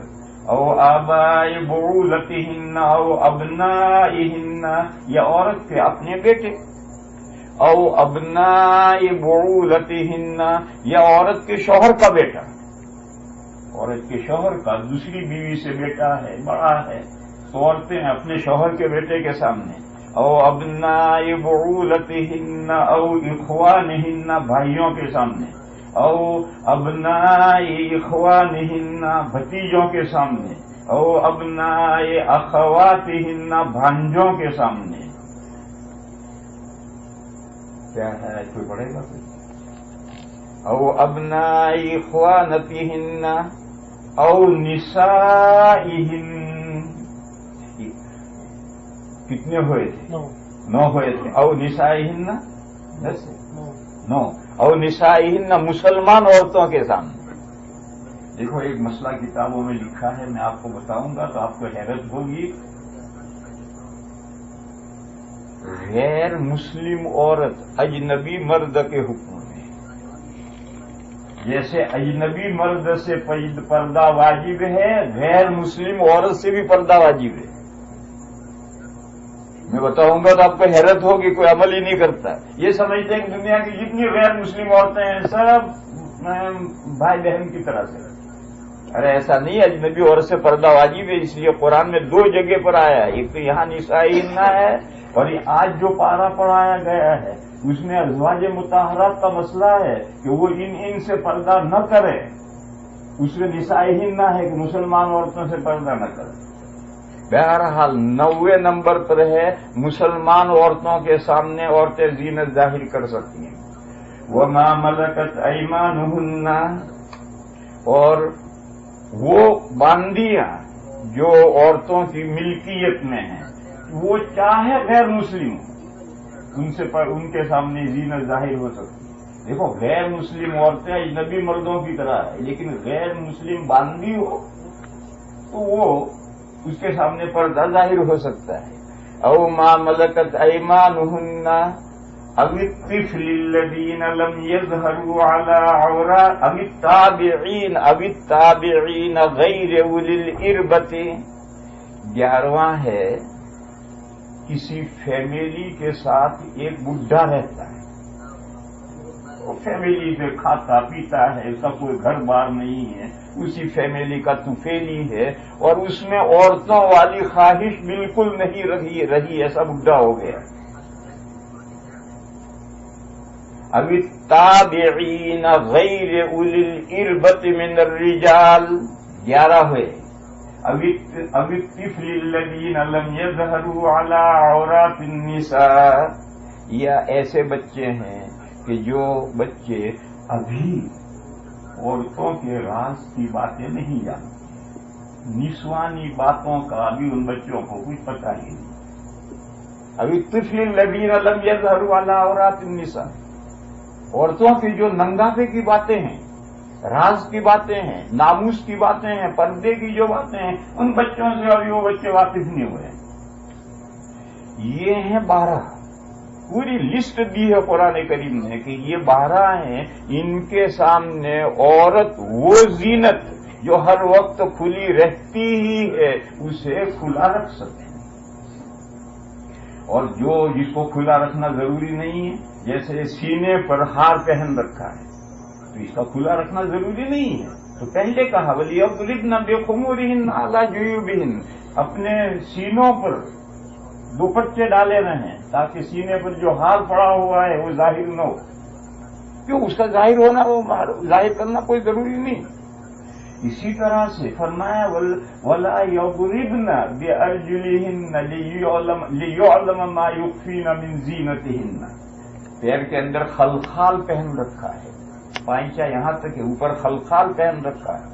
او آباء بعولتهن او ابنائهن، یا عورت کے اپنے بیٹے، او ابناء بعولتهن، یا عورت کے شوہر کا بیٹا، عورت کے شوہر کا دوسری بیوی سے بیٹا ہے، بڑا ہے، تو عورتیں اپنے شوہر کے بیٹے کے سامنے، او ابناء بعولتهن او اخوانهن، بھائیوں کے سامنے، او ابناء اخوانهن، بھتیجوں کے سامنے، او ابناء اخواتهن، بھانجوں کے سامنے۔ کیا ہے؟ کوئی پڑھے گا؟ او ابناء اخوانتهن او نسائهن، کتنے ہوئے تھے؟ 9 ہوئے تھے۔ او نسائهن، 9، او نسائهن، مسلمان عورتوں کے سامنے۔ دیکھو ایک مسئلہ کتابوں میں لکھا ہے، میں آپ کو بتاؤں گا تو آپ کو حیرت ہوگی۔ غیر مسلم عورت اجنبی مرد کے حکم میں، جیسے اجنبی مرد سے پردہ واجب ہے، غیر مسلم عورت سے بھی پردہ واجب ہے۔ میں بتاؤں گا تو آپ کو حیرت ہوگی، کوئی عمل ہی نہیں کرتا، یہ سمجھتے ہیں کہ دنیا کی جتنی غیر مسلم عورتیں ہیں سب بھائی بہن کی طرح سے۔ ارے ایسا نہیں، اجنبی عورت سے پردہ واجب ہے، اس لیے قرآن میں 2 جگہ پر آیا ہے، ایک تو یہاں نسائہن ہے، اور یہ آج جو پارہ پڑھایا گیا ہے اس میں ازواج مطہرات کا مسئلہ ہے کہ وہ ان سے پردہ نہ کرے، اس میں نسائہن ہے کہ مسلمان عورتوں سے پردہ نہ کرے۔ بہرحال 90 نمبر پر ہے مسلمان عورتوں کے سامنے عورتیں زینت ظاہر کر سکتی ہیں. وما ملکت ایمانہن، اور وہ باندیاں جو عورتوں کی ملکیت میں ہیں وہ چاہے غیر مسلم ان کے سامنے زینت ظاہر ہو سکتی ہے. دیکھو غیر مسلم عورتیں اجنبی مردوں کی طرح ہے، لیکن غیر مسلم باندی ہو تو وہ اس کے سامنے پردہ ظاہر ہو سکتا ہے. او ما ملکت ایمانہن او الطفل الذین لم یظہروا علی عورات او التابعین غیر اولی الاربۃ. 11واں ہے کسی فیملی کے ساتھ ایک بڈھا رہتا ہے، وہ فیملی پہ کھاتا پیتا ہے، اس کا کوئی گھر بار نہیں ہے، اسی فیملی کا طفیلی ہے، اور اس میں عورتوں والی خواہش بالکل نہیں رہی، ایسا بڈھا ہو گیا. اب التابعین غیر اولی الاربۃ من الرجال 11 ہوئے. اب الطفل الذین لم یظہروا علی عورات النساء، یا ایسے بچے ہیں کہ جو بچے ابھی عورتوں کے راز کی باتیں نہیں جانتے، نسوانی باتوں کا ابھی ان بچوں کو کچھ پتہ ہی نہیں. ابھی الطفل الذین لم یظہروا علی عورات النساء، عورتوں کی جو ننگافے کی باتیں ہیں، راز کی باتیں ہیں، ناموس کی باتیں ہیں، پردے کی جو باتیں ہیں، ان بچوں سے ابھی وہ بچے واقف نہیں ہوئے. یہ ہیں 12، پوری لسٹ دی ہے قرآن کریم نے کہ یہ 12 ہیں. ان کے سامنے عورت وہ زینت جو ہر وقت کھلی رہتی ہی ہے اسے کھلا رکھ سکتے ہیں، اور جس کو کھلا رکھنا ضروری نہیں ہے، جیسے سینے پر ہار پہن رکھا ہے تو اس کا کھلا رکھنا ضروری نہیں ہے. تو پہلے کہا وَلْيَضْرِبْنَ بِخُمُورِهِنَّ عَلَى جُيُوبِهِنَّ، اپنے سینوں پر دوپٹے ڈالے رہیں تاکہ سینے پر جو ہار پڑا ہوا ہے وہ ظاہر نہ ہو. کیوں؟ اس کا ظاہر ہونا، وہ ظاہر کرنا کوئی ضروری نہیں. اسی طرح سے فرمایا وَلَا يَضْرِبْنَ بِأَرْجُلِهِنَّ لِيُعْلَمَ مَا يُخْفِينَ مِنْ زِينَتِهِنَّ. پیر کے اندر خلخال پہن رکھا ہے، پائنچا یہاں تک کہ اوپر خلخال پہن رکھا ہے،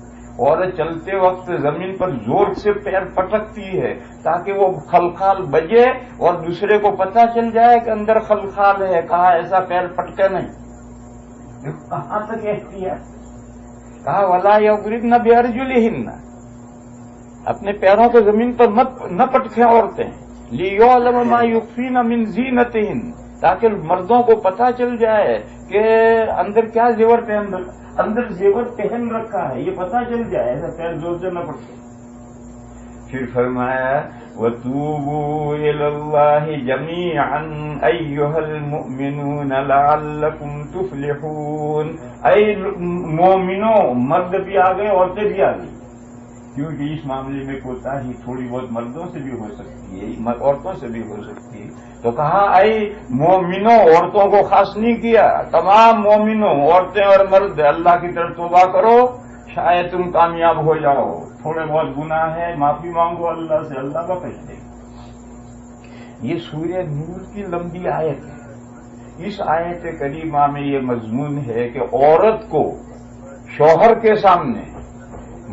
اور چلتے وقت زمین پر زور سے پیر پٹکتی ہے تاکہ وہ خلخال بجے اور دوسرے کو پتہ چل جائے کہ اندر خلخال ہے. کہا ایسا پیر پٹکے نہیں. کہاں تک احتیاط؟ کہا وَلَا يَضْرِبْنَ بِأَرْجُلِهِنَّ، اپنے پیروں کو زمین پر نہ پٹکیں عورتیں. لِيُعْلَمَ مَا يُخْفِينَ مِنْ زِينَتِهِنَّ، تاکہ مردوں کو پتہ چل جائے کہ اندر کیا زیور اندر زیور پہن رکھا ہے، یہ پتہ چل جائے، ایسا پیر زور سے نہ پڑتے. پھر فرمایا وَتُوبُوا إِلَى اللَّهِ جَمِيعًا أَيُّهَا الْمُؤْمِنُونَ لَعَلَّكُمْ تُفْلِحُونَ. اے مومنوں، مرد بھی آ گئے، عورتیں بھی آ گئی، کیونکہ اس معاملے میں کوتاہی تھوڑی بہت مردوں سے بھی ہو سکتی ہے، عورتوں سے بھی ہو سکتی ہے. تو کہا اے مومنوں، عورتوں کو خاص نہیں کیا، تمام مومنوں، عورتیں اور مرد، اللہ کی طرف توبہ کرو، شاید تم کامیاب ہو جاؤ. تھوڑے بہت گناہ ہے، معافی مانگو اللہ سے، اللہ بخش دے. یہ سورہ نور کی لمبی آیت ہے. اس آیت کریمہ میں یہ مضمون ہے کہ عورت کو شوہر کے سامنے،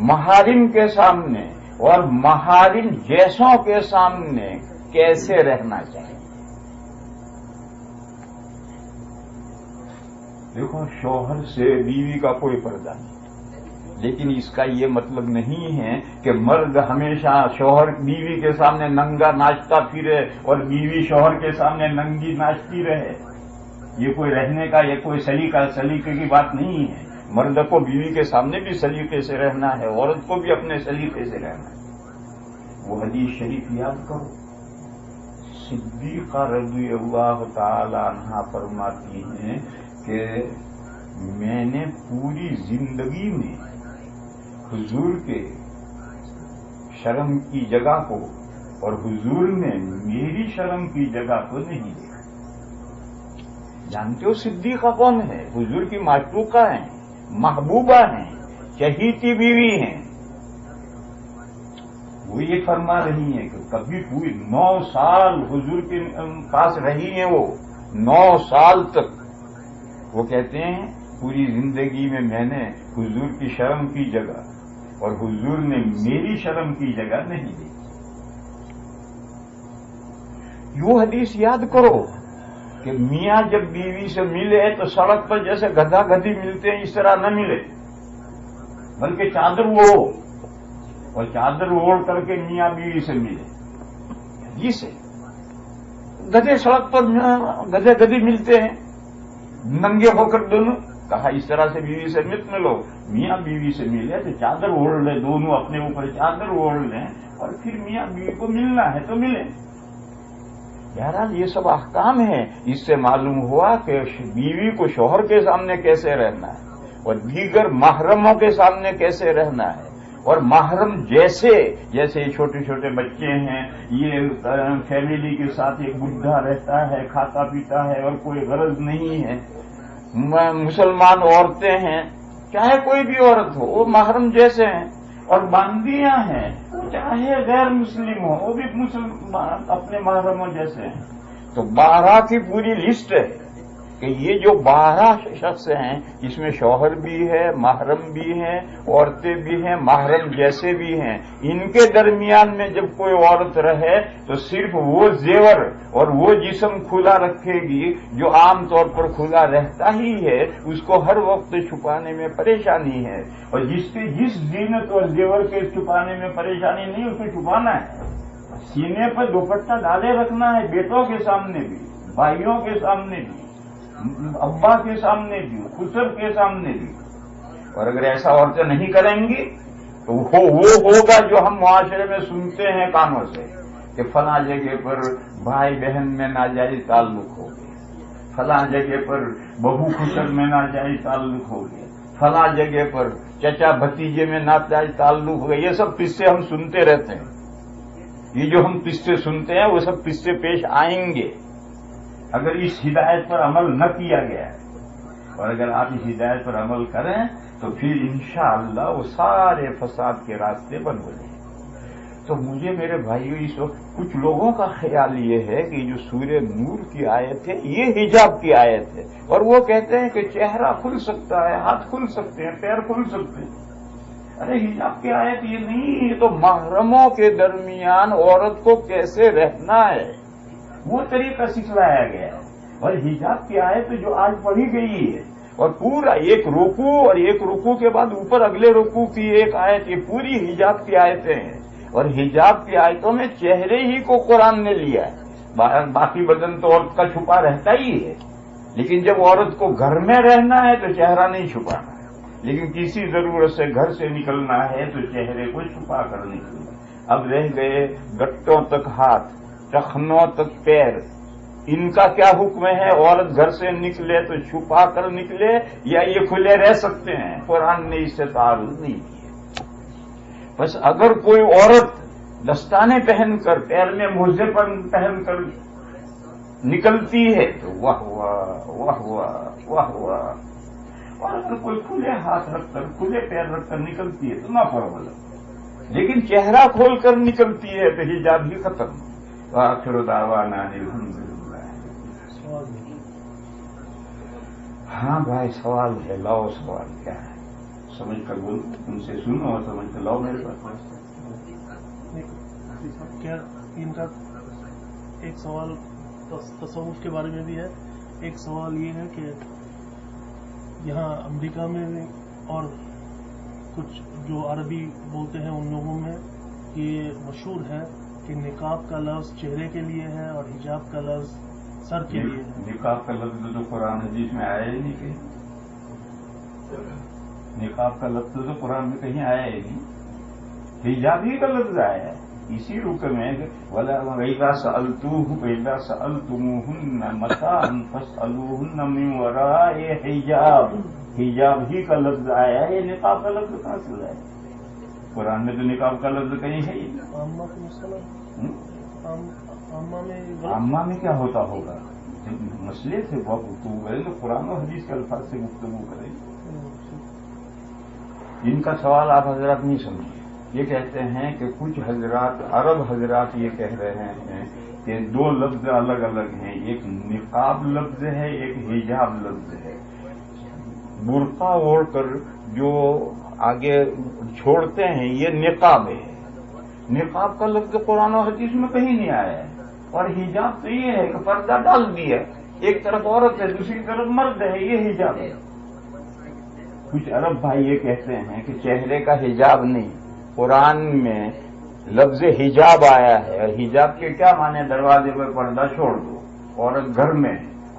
محارم کے سامنے اور محارم جیسوں کے سامنے کیسے رہنا چاہیے. دیکھو شوہر سے بیوی کا کوئی پردہ نہیں، لیکن اس کا یہ مطلب نہیں ہے کہ مرد ہمیشہ شوہر بیوی کے سامنے ننگا ناچتا پھرے اور بیوی شوہر کے سامنے ننگی ناچتی رہے. یہ کوئی رہنے کا، یہ کوئی سلیقے کی بات نہیں ہے. مرد کو بیوی کے سامنے بھی سلیقے سے رہنا ہے، عورت کو بھی اپنے سلیقے سے رہنا ہے. وہ حدیث شریف یاد کرو، صدیقہ رضی اللہ تعالی عنہا فرماتی ہیں کہ میں نے پوری زندگی میں حضور کے شرم کی جگہ کو اور حضور نے میری شرم کی جگہ کو نہیں دیکھا. جانتے ہو صدیقہ کون ہے؟ حضور کی معشوقہ ہیں، محبوبہ ہیں، چہیتی بیوی ہیں. وہ یہ فرما رہی ہیں کہ کبھی پوری 9 سال حضور کے پاس رہی ہیں، وہ 9 سال تک وہ کہتے ہیں پوری زندگی میں نے حضور کی شرم کی جگہ اور حضور نے میری شرم کی جگہ نہیں دی. یہ حدیث یاد کرو کہ میاں جب بیوی سے ملے تو سڑک پر جیسے گدھا گدھی ملتے ہیں اس طرح نہ ملے، بلکہ چادر اوڑھو اور چادر اوڑھ کر کے میاں بیوی سے ملے. حدیث ہے. گدھے سڑک پر گدھے گدھی ملتے ہیں ننگے ہو کر دونوں، کہا اس طرح سے بیوی سے مت ملو. میاں بیوی سے ملے تو چادر اوڑھ لیں، دونوں اپنے اوپر چادر اوڑھ لیں اور پھر میاں بیوی کو ملنا ہے تو ملیں. بہرحال یہ سب احکام ہیں. اس سے معلوم ہوا کہ بیوی کو شوہر کے سامنے کیسے رہنا ہے اور دیگر محرموں کے سامنے کیسے رہنا ہے. اور محرم جیسے چھوٹے چھوٹے بچے ہیں، یہ فیملی کے ساتھ ایک بڈھا رہتا ہے، کھاتا پیتا ہے اور کوئی غرض نہیں ہے. مسلمان عورتیں ہیں، چاہے کوئی بھی عورت ہو، وہ محرم جیسے ہیں. اور باندیاں ہیں، چاہے غیر مسلم ہو، وہ بھی مسلمان اپنے محرموں جیسے ہیں. تو 12 کی پوری لسٹ ہے کہ یہ جو 12 شخص ہیں اس میں شوہر بھی ہے، محرم بھی ہیں، عورتیں بھی ہیں، محرم جیسے بھی ہیں. ان کے درمیان میں جب کوئی عورت رہے تو صرف وہ زیور اور وہ جسم کھلا رکھے گی جو عام طور پر کھلا رہتا ہی ہے، اس کو ہر وقت چھپانے میں پریشانی ہے. اور جس کے جس زینت اور زیور کے چھپانے میں پریشانی نہیں، اس کو چھپانا ہے. سینے پر دوپٹہ ڈالے رکھنا ہے، بیٹوں کے سامنے بھی، بھائیوں کے سامنے بھی، ابا کے سامنے بھی، خسر کے سامنے بھی. اور اگر ایسا عورتیں نہیں کریں گی تو وہ ہوگا جو ہم معاشرے میں سنتے ہیں کانوں سے کہ فلاں جگہ پر بھائی بہن میں ناجائز تعلق ہو گیا، فلاں جگہ پر بہو خسر میں ناجائز تعلق ہو گیا، فلاں جگہ پر چچا بھتیجے میں ناجائز تعلق ہو گیا. یہ سب قصے ہم سنتے رہتے ہیں. یہ جو ہم قصے سنتے ہیں وہ سب قصے پیش آئیں گے اگر اس ہدایت پر عمل نہ کیا گیا ہے. اور اگر آپ اس ہدایت پر عمل کریں تو پھر انشاءاللہ وہ سارے فساد کے راستے بند ہو جائیں. تو مجھے میرے بھائیوں اس وقت کچھ لوگوں کا خیال یہ ہے کہ جو سورہ نور کی آیت ہے یہ حجاب کی آیت ہے، اور وہ کہتے ہیں کہ چہرہ کھل سکتا ہے، ہاتھ کھل سکتے ہیں، پیر کھل سکتے ہیں. ارے حجاب کی آیت یہ نہیں، یہ تو محرموں کے درمیان عورت کو کیسے رہنا ہے وہ طریقہ سکھلایا گیا ہے. اور حجاب کی آیت جو آج پڑھی گئی ہے اور پورا ایک رکوع اور ایک رکوع کے بعد اوپر اگلے رکوع کی ایک آیت، یہ پوری حجاب کی آیتیں ہیں. اور حجاب کی آیتوں میں چہرے ہی کو قرآن نے لیا ہے، باقی بدن تو عورت کا چھپا رہتا ہی ہے. لیکن جب عورت کو گھر میں رہنا ہے تو چہرہ نہیں چھپانا ہے، لیکن کسی ضرورت سے گھر سے نکلنا ہے تو چہرے کو چھپا کر نکلنا. اب رہ گئے گٹوں تک ہاتھ، ٹخنوں تک پیر، ان کا کیا حکم ہے؟ عورت گھر سے نکلے تو چھپا کر نکلے یا یہ کھلے رہ سکتے ہیں؟ قرآن نے اس سے تعارض نہیں کیا. بس اگر کوئی عورت دستانے پہن کر پیر میں موزے پہن کر نکلتی ہے تو واہ واہ واہ واہ واہ واہ. اور اگر کوئی کھلے ہاتھ رکھ کر کھلے پیر رکھ کر نکلتی ہے تو نہ پرواہ. لیکن چہرہ کھول کر نکلتی ہے تو حجاب ہی ختم. آخر دعوانا الحمدللہ. ہاں بھائی سوال ہے، لاؤ سوال کیا ہے سمجھ کر بولو، ان سے سنو اور سمجھ کر لاؤ میرے پاس. کیا ان کا ایک سوال تصوف کے بارے میں بھی ہے. ایک سوال یہ ہے کہ یہاں امریکہ میں اور کچھ جو عربی بولتے ہیں ان لوگوں میں یہ مشہور ہے کہ نقاب کا لفظ چہرے کے لیے ہے اور حجاب کا لفظ سر کے لیے ہے. نقاب کا لفظ تو قرآن حدیث میں آیا ہی نہیں. کہ نقاب کا لفظ تو قرآن میں کہیں آیا ہی نہیں. حجاب ہی کا لفظ آیا ہے اسی رکن میں وَإِذَا سَأَلْتُمُوهُنَّ مَتَاعًا فَاسْأَلُوهُنَّ مِنْ وَرَاءِ حِجَابٍ. حجاب ہی کا لفظ آیا ہے، نقاب کا لفظ کہاں سے آیا؟ قرآن میں تو نقاب کا لفظ کہیں ہے ہی. عامہ میں کیا ہوتا ہوگا؟ مسئلے سے بہت گفتگو کریں تو قرآن و حدیث کے الفاظ سے گفتگو کریں. ان کا سوال آپ حضرات نہیں سمجھے. یہ کہتے ہیں کہ کچھ حضرات عرب حضرات یہ کہہ رہے ہیں کہ دو لفظ الگ الگ ہیں، ایک نقاب لفظ ہے، ایک حجاب لفظ ہے۔ برقع اوڑھ کر جو آگے چھوڑتے ہیں یہ نقاب ہے۔ نقاب کا لفظ قرآن و حدیث میں کہیں نہیں آیا ہے، اور حجاب تو یہ ہے کہ پردہ ڈال دیا، ایک طرف عورت ہے دوسری طرف مرد ہے، یہ حجاب ہے۔ کچھ عرب بھائی یہ کہتے ہیں کہ چہرے کا حجاب نہیں، قرآن میں لفظ حجاب آیا ہے، اور حجاب کے کیا معنی؟ دروازے پر پردہ چھوڑ دو، عورت گھر میں،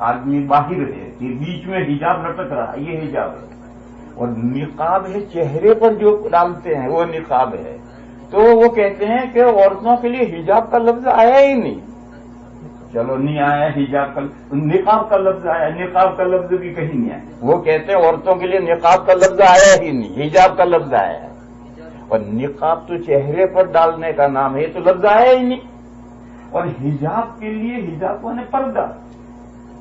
آدمی باہر ہے، یہ بیچ میں حجاب لٹک رہا، یہ حجاب ہے۔ اور نقاب ہے چہرے پر جو ڈالتے ہیں وہ نقاب ہے۔ تو وہ کہتے ہیں کہ عورتوں کے لیے حجاب کا لفظ آیا ہی نہیں۔ چلو نہیں آیا حجاب کا، نقاب کا لفظ آیا، نقاب کا لفظ بھی کہیں نہیں آیا۔ وہ کہتے ہیں عورتوں کے لیے نقاب کا لفظ آیا ہی نہیں، حجاب کا لفظ آیا ہے۔ اور نقاب تو چہرے پر ڈالنے کا نام ہے، تو لفظ آیا ہی نہیں۔ اور حجاب کے لیے حجاب نے پردہ،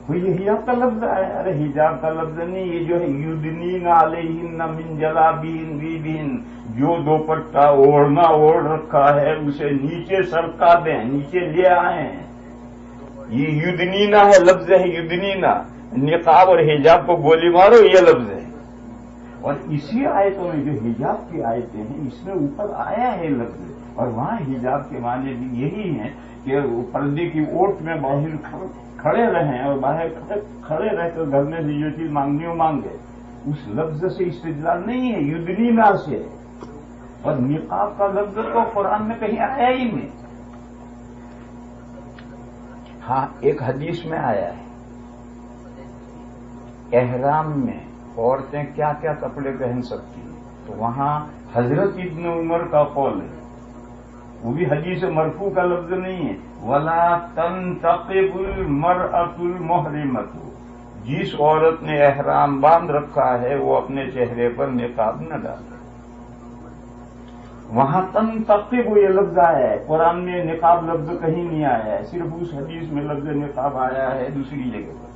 تو یہ حجاب کا لفظ آیا۔ ارے حجاب کا لفظ نہیں، یہ جو ہے یدنین علیہن من جلابیبہن، جو دوپٹہ اوڑھنا اوڑھ رکھا ہے اسے نیچے سرکا دیں، نیچے لے آئیں، یہ یدنینا ہے، لفظ ہے یدنینا۔ نقاب اور حجاب کو گولی مارو یہ لفظ ہے۔ اور اسی آیتوں میں جو حجاب کی آیتیں ہیں اس میں اوپر آیا ہے لفظ، اور وہاں حجاب کے معنی بھی یہی ہیں کہ پردے کی اوٹ میں باہر کھڑے رہیں، اور باہر کھڑے رہ کر گھر میں سے جو چیز مانگنی ہو مانگے۔ اس لفظ سے استدلال نہیں ہے، یدنینا سے۔ اور نقاب کا لفظ تو قرآن میں کہیں آیا ہی نہیں۔ ہاں ایک حدیث میں آیا ہے، احرام میں عورتیں کیا کیا کپڑے پہن سکتی ہیں، تو وہاں حضرت ابن عمر کا قول ہے، وہ بھی حدیث مرفوع کا لفظ نہیں ہے، وَلَا تَنْتَقِبُ الْمَرْأَةُ الْمُحْرِمَةُ، جس عورت نے احرام باندھ رکھا ہے وہ اپنے چہرے پر نقاب نہ ڈالے۔ وہاں تنتقب یہ لفظ آیا ہے، قرآن میں نقاب لفظ کہیں نہیں آیا ہے، صرف اس حدیث میں لفظ نقاب آیا ہے دوسری جگہ پر۔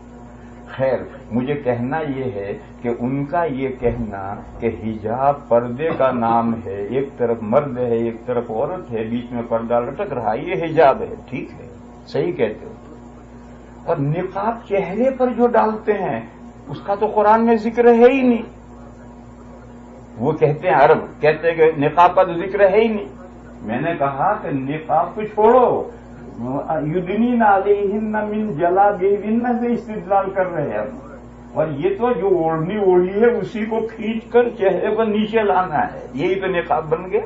خیر مجھے کہنا یہ ہے کہ ان کا یہ کہنا کہ حجاب پردے کا نام ہے، ایک طرف مرد ہے ایک طرف عورت ہے، بیچ میں پردہ لٹک رہا، یہ حجاب ہے، ٹھیک ہے، صحیح کہتے ہو۔ اور نقاب چہرے پر جو ڈالتے ہیں اس کا تو قرآن میں ذکر ہے ہی نہیں۔ وہ کہتے ہیں عرب کہتے ہیں کہ نقاب کا تو ذکر ہے ہی نہیں۔ میں نے کہا کہ نقاب کو چھوڑو، یدنین علیہن من جلابیبہن سے استدلال کر رہے ہیں، اور یہ تو جو اوڑھنی اوڑھی ہے اسی کو کھینچ کر چہرے پر نیچے لانا ہے، یہی تو نقاب بن گیا۔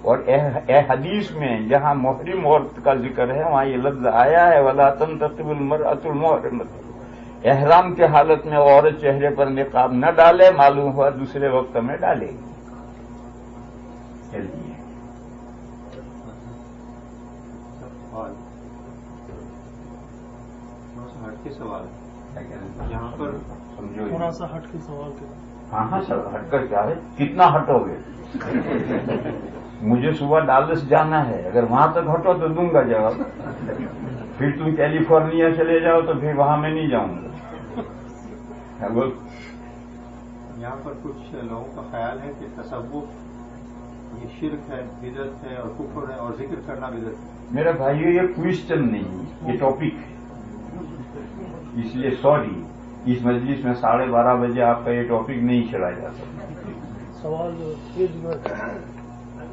اور اے حدیث میں جہاں محرم عورت کا ذکر ہے وہاں یہ لفظ آیا ہے، وَلَا تَنْتَقِبُ الْمَرْأَةُ الْمُحْرِمَةُ، احرام کے حالت میں عورت چہرے پر نقاب نہ ڈالے، معلوم ہوا دوسرے وقت میں ڈالے گی۔ چلیے ہٹ کے سوال کیا کہہ رہے ہیں؟ یہاں پر سمجھو تھوڑا سا ہٹ کے سوال کریں۔ ہاں ہاں سر، ہٹ کر کیا ہے، کتنا ہٹو گے؟ مجھے صبح ڈالس جانا ہے، اگر وہاں تک ہٹو تو دوں گا جواب، پھر تم کیلیفورنیا چلے جاؤ تو پھر وہاں میں نہیں جاؤں گا۔ یہاں پر کچھ لوگوں کا خیال ہے کہ تصوف یہ شرک ہے، بدعت ہے اور کفر ہے، اور ذکر کرنا بدعت ہے۔ میرا بھائیو یہ کوئسچن نہیں، یہ ٹاپک ہے، اس لیے سوری اس مجلس میں 12:30 بجے آپ کا یہ ٹاپک نہیں چلایا جا سکتا۔ سوال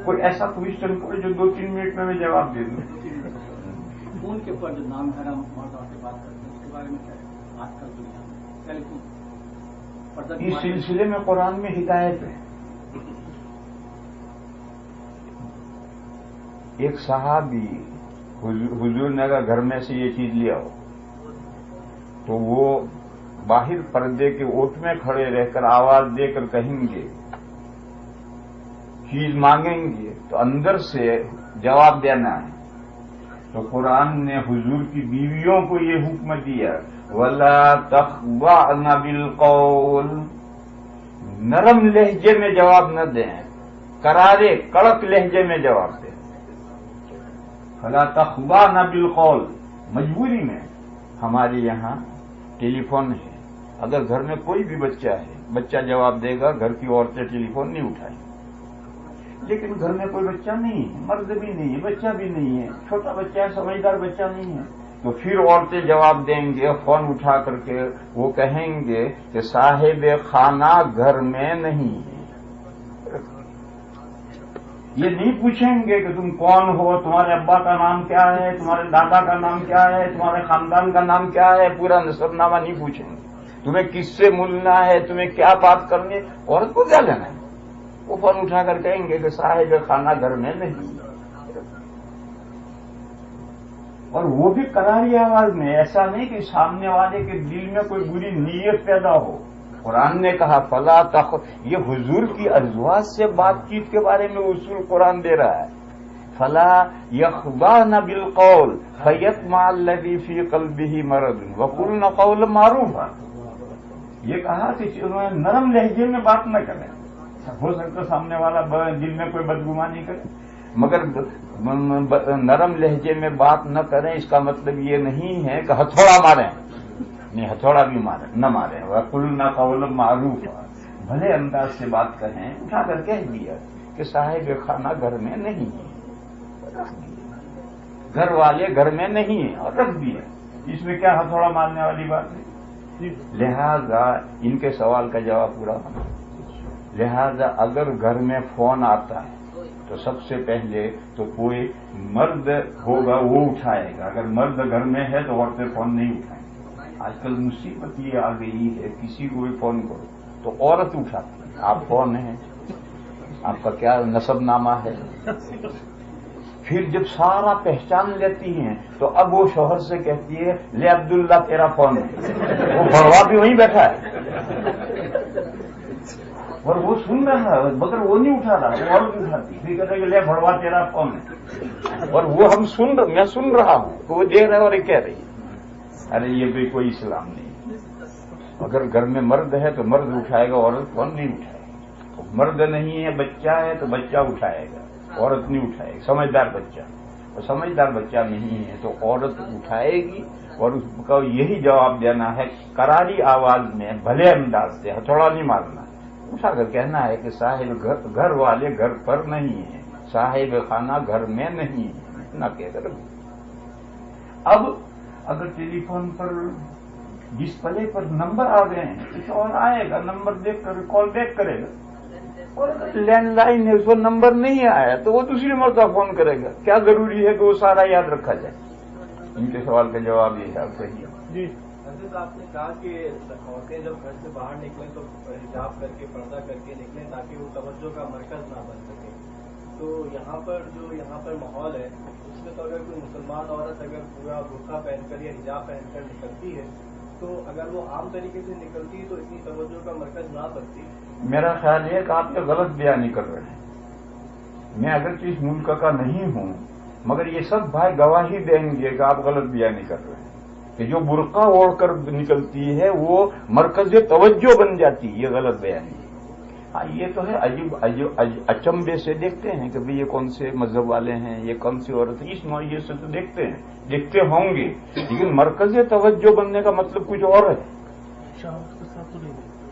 کوئی ایسا کوئسچن کوئی جو 2-3 منٹ میں جواب دے دوں۔ خون کے اوپر جو نام حرام موضوع سے بات کرتے ہیں اس کے بارے میں کیا ہے آج کل دنیا میں اس سلسلے میں قرآن میں ہدایت ہے۔ ایک صحابی حضور نے اگر گھر میں سے یہ چیز لیا ہو تو وہ باہر پردے کے اوٹ میں کھڑے رہ کر آواز دے کر کہیں گے، چیز مانگیں گے تو اندر سے جواب دینا ہے۔ تو قرآن نے حضور کی بیویوں کو یہ حکم دیا، وَلَا تَخْضَعْنَ بِالْقَوْلِ، نرم لہجے میں جواب نہ دیں، کرارے کڑک لہجے میں جواب دیں۔ فَلَا تَخْضَعْنَ بِالْقَوْلِ، مجبوری میں ہمارے یہاں ٹیلی فون ہے، اگر گھر میں کوئی بھی بچہ ہے، بچہ جواب دے گا، گھر کی عورتیں ٹیلی فون نہیں اٹھائیں، لیکن گھر میں کوئی بچہ نہیں ہے، مرد بھی نہیں ہے، بچہ بھی نہیں ہے، چھوٹا بچہ ہے، سمجھدار بچہ نہیں ہے، تو پھر عورتیں جواب دیں گے فون اٹھا کر کے، وہ کہیں گے کہ صاحب خانہ گھر میں نہیں ہے۔ یہ نہیں پوچھیں گے کہ تم کون ہو، تمہارے ابا کا نام کیا ہے، تمہارے دادا کا نام کیا ہے، تمہارے خاندان کا نام کیا ہے، پورا نسب نامہ نہیں پوچھیں گے، تمہیں کس سے ملنا ہے، تمہیں کیا بات کرنی ہے، عورت کو کیا لینا ہے؟ وہ فون اٹھا کر کہیں گے کہ صاحب خانہ گھر میں نہیں، اور وہ بھی کراری آواز میں، ایسا نہیں کہ سامنے والے کے دل میں کوئی بری نیت پیدا ہو۔ قرآن نے کہا فلا یہ حضور کی ازواج سے بات چیت کے بارے میں اصول قرآن دے رہا ہے، فلا یخضعن بالقول فیطمع الذی فی قلبہ مرض وقلن قولا معروفا۔ یہ کہا کہ نرم لہجے میں بات نہ کریں، ہو سکتا سامنے والا دل میں کوئی بدگمانی کرے، مگر نرم لہجے میں بات نہ کریں اس کا مطلب یہ نہیں ہے کہ ہتھوڑا ماریں، نہیں ہتھوڑا بھی ماریں نہ ماریں، وَقُلْنَا قَوْلًا مَعْرُوفًا، بھلے انداز سے بات کہیں، اٹھا کر کہہ دیا کہ صاحب خانہ گھر میں نہیں ہے، رکھ دیا، گھر والے گھر میں نہیں ہیں اور رکھ دیا، اس میں کیا ہتھوڑا مارنے والی بات ہے؟ لہذا ان کے سوال کا جواب پورا ہونا، لہذا اگر گھر میں فون آتا ہے تو سب سے پہلے تو کوئی مرد ہوگا وہ اٹھائے گا، اگر مرد گھر میں ہے تو عورتیں فون نہیں اٹھائیں گے۔ آج کل مصیبت یہ آ گئی ہے، کسی کو بھی فون کرو تو عورت اٹھاتی ہے، آپ کون ہیں، آپ کا کیا نسب نامہ ہے، پھر جب سارا پہچان لیتی ہیں تو اب وہ شوہر سے کہتی ہے لے عبداللہ تیرا فون ہے، وہ بڑوا بھی وہیں بیٹھا ہے اور وہ سن رہا ہے مگر وہ نہیں اٹھا رہا، وہ عورت اٹھاتی، پھر کہتے کہ لے بڑوا تیرا فون ہے، اور وہ میں سن رہا ہوں کہ وہ دے رہا ہے اور یہ کہہ رہی ہے۔ ارے یہ بھی کوئی اسلام نہیں، اگر گھر میں مرد ہے تو مرد اٹھائے گا، عورت فون نہیں اٹھائے گا، مرد نہیں ہے بچہ ہے تو بچہ اٹھائے گا، عورت نہیں اٹھائے گی، سمجھدار بچہ، اور سمجھدار بچہ نہیں ہے تو عورت اٹھائے گی، اور اس کا یہی جواب دینا ہے کراری آواز میں، بھلے انداز سے، ہتھوڑا نہیں مارنا، اٹھا کر کہنا ہے کہ صاحب گھر والے گھر پر نہیں ہیں، صاحب خانہ گھر میں نہیں ہے، نہ کہہ کر۔ اب اگر ٹیلی فون پر ڈسپلے پر نمبر آ گئے ہیں، کچھ اور آئے گا، نمبر دیکھ کر کال بیک کرے گا، اور اگر لینڈ لائن ہے اس کو نمبر نہیں آیا تو وہ دوسری مرتبہ فون کرے گا، کیا ضروری ہے کہ وہ سارا یاد رکھا جائے؟ ان کے سوال کا جواب یہ ہے۔ آپ کہیے جی حضرت، آپ نے کہا کہ عورتیں جب گھر سے باہر نکلیں تو حجاب کر کے پردہ کر کے نکلیں تاکہ وہ توجہ کا مرکز نہ بن سکے، تو یہاں پر ماحول ہے اس میں تو اگر کوئی مسلمان عورت اگر پورا برقع پہن کر یا حجاب پہن کر نکلتی ہے تو اگر وہ عام طریقے سے نکلتی ہے تو اتنی توجہ کا مرکز نہ بنتی۔ میرا خیال یہ کہ آپ یہ غلط بیانی کر رہے ہیں، میں اگرچہ اس ملک کا نہیں ہوں مگر یہ سب بھائی گواہی دیں گے کہ آپ غلط بیانی کر رہے ہیں، کہ جو برقع اوڑھ کر نکلتی ہے وہ مرکز توجہ بن جاتی ہے، یہ غلط بیانی ہے۔ ہاں یہ تو ہے عجیب اچنبے سے دیکھتے ہیں کہ بھئی یہ کون سے مذہب والے ہیں، یہ کون سی عورت ہے، اس نوعیے سے تو دیکھتے ہوں گے، لیکن مرکز توجہ بننے کا مطلب کچھ اور ہے،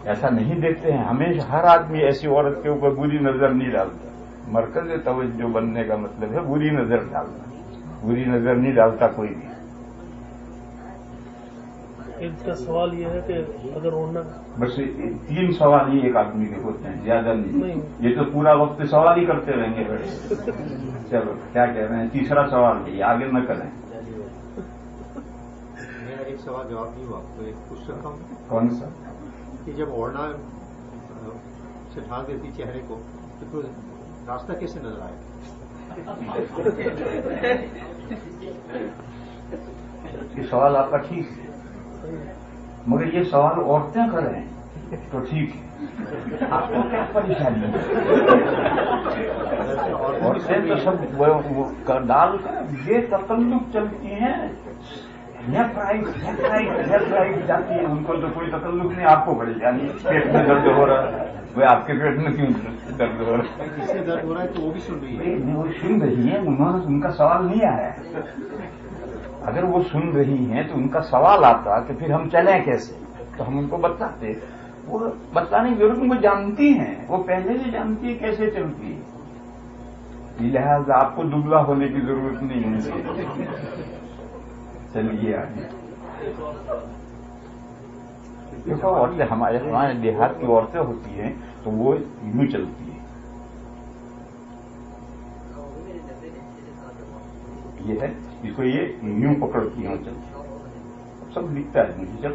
ایسا نہیں دیکھتے ہیں۔ ہمیشہ ہر آدمی ایسی عورت کے اوپر بری نظر نہیں ڈالتا، مرکز توجہ بننے کا مطلب ہے بری نظر ڈالنا، بری نظر نہیں ڈالتا کوئی بھی۔ ان کا سوال یہ ہے کہ اگر ہونا بس 3 سوال ہی ایک آدمی کے ہوتے ہیں، زیادہ نہیں، یہ تو پورا وقت سوال ہی کرتے رہیں گے۔ چلو کیا کہہ رہے ہیں، تیسرا سوال ہے، آگے نہ کریں۔ میرا ایک سوال جواب نہیں ہوا، آپ کو ایک پوچھ سکتا ہوں کون سا؟ کہ جب اوڑھنا سے ڈھانک دیتی چہرے کو تو پھر راستہ کیسے نظر آئے؟ یہ سوال آپ کا ٹھیک ہے، مگر یہ سوال عورتیں کریں تو ٹھیک ہے، آپ کو کیا پریشانی ہے؟ عورتیں تو سب ڈال کر یہ تکلف چلتی ہیں، لیفٹ رائٹ جاتی ہے، ان کو تو کوئی تکلف نہیں، آپ کو پریشانی، پیٹ میں درد ہو رہا ہے، وہ آپ کے پیٹ میں کیوں درد ہو رہا ہے؟ کس سے درد ہو رہا ہے تو وہ بھی سن رہی ہے، وہ سن رہی ہیں، ان کا سوال نہیں آیا، اگر وہ سن رہی ہیں تو ان کا سوال آتا کہ پھر ہم چلیں کیسے، تو ہم ان کو بتاتے، وہ بتانے کی ضرورت، وہ جانتی ہیں، وہ پہلے سے جانتی ہے کیسے چلتی ہے، لہذا آپ کو دبلا ہونے کی ضرورت نہیں ہے. چلیے آگے. دیکھو عورتیں ہمارے دیہات کی عورتیں ہوتی ہیں تو وہ یوں چلتی ہیں. یہ ہے اس کو یہ یوں پکڑتی ہیں چلتی. سب دکھتا ہے مجھے. چل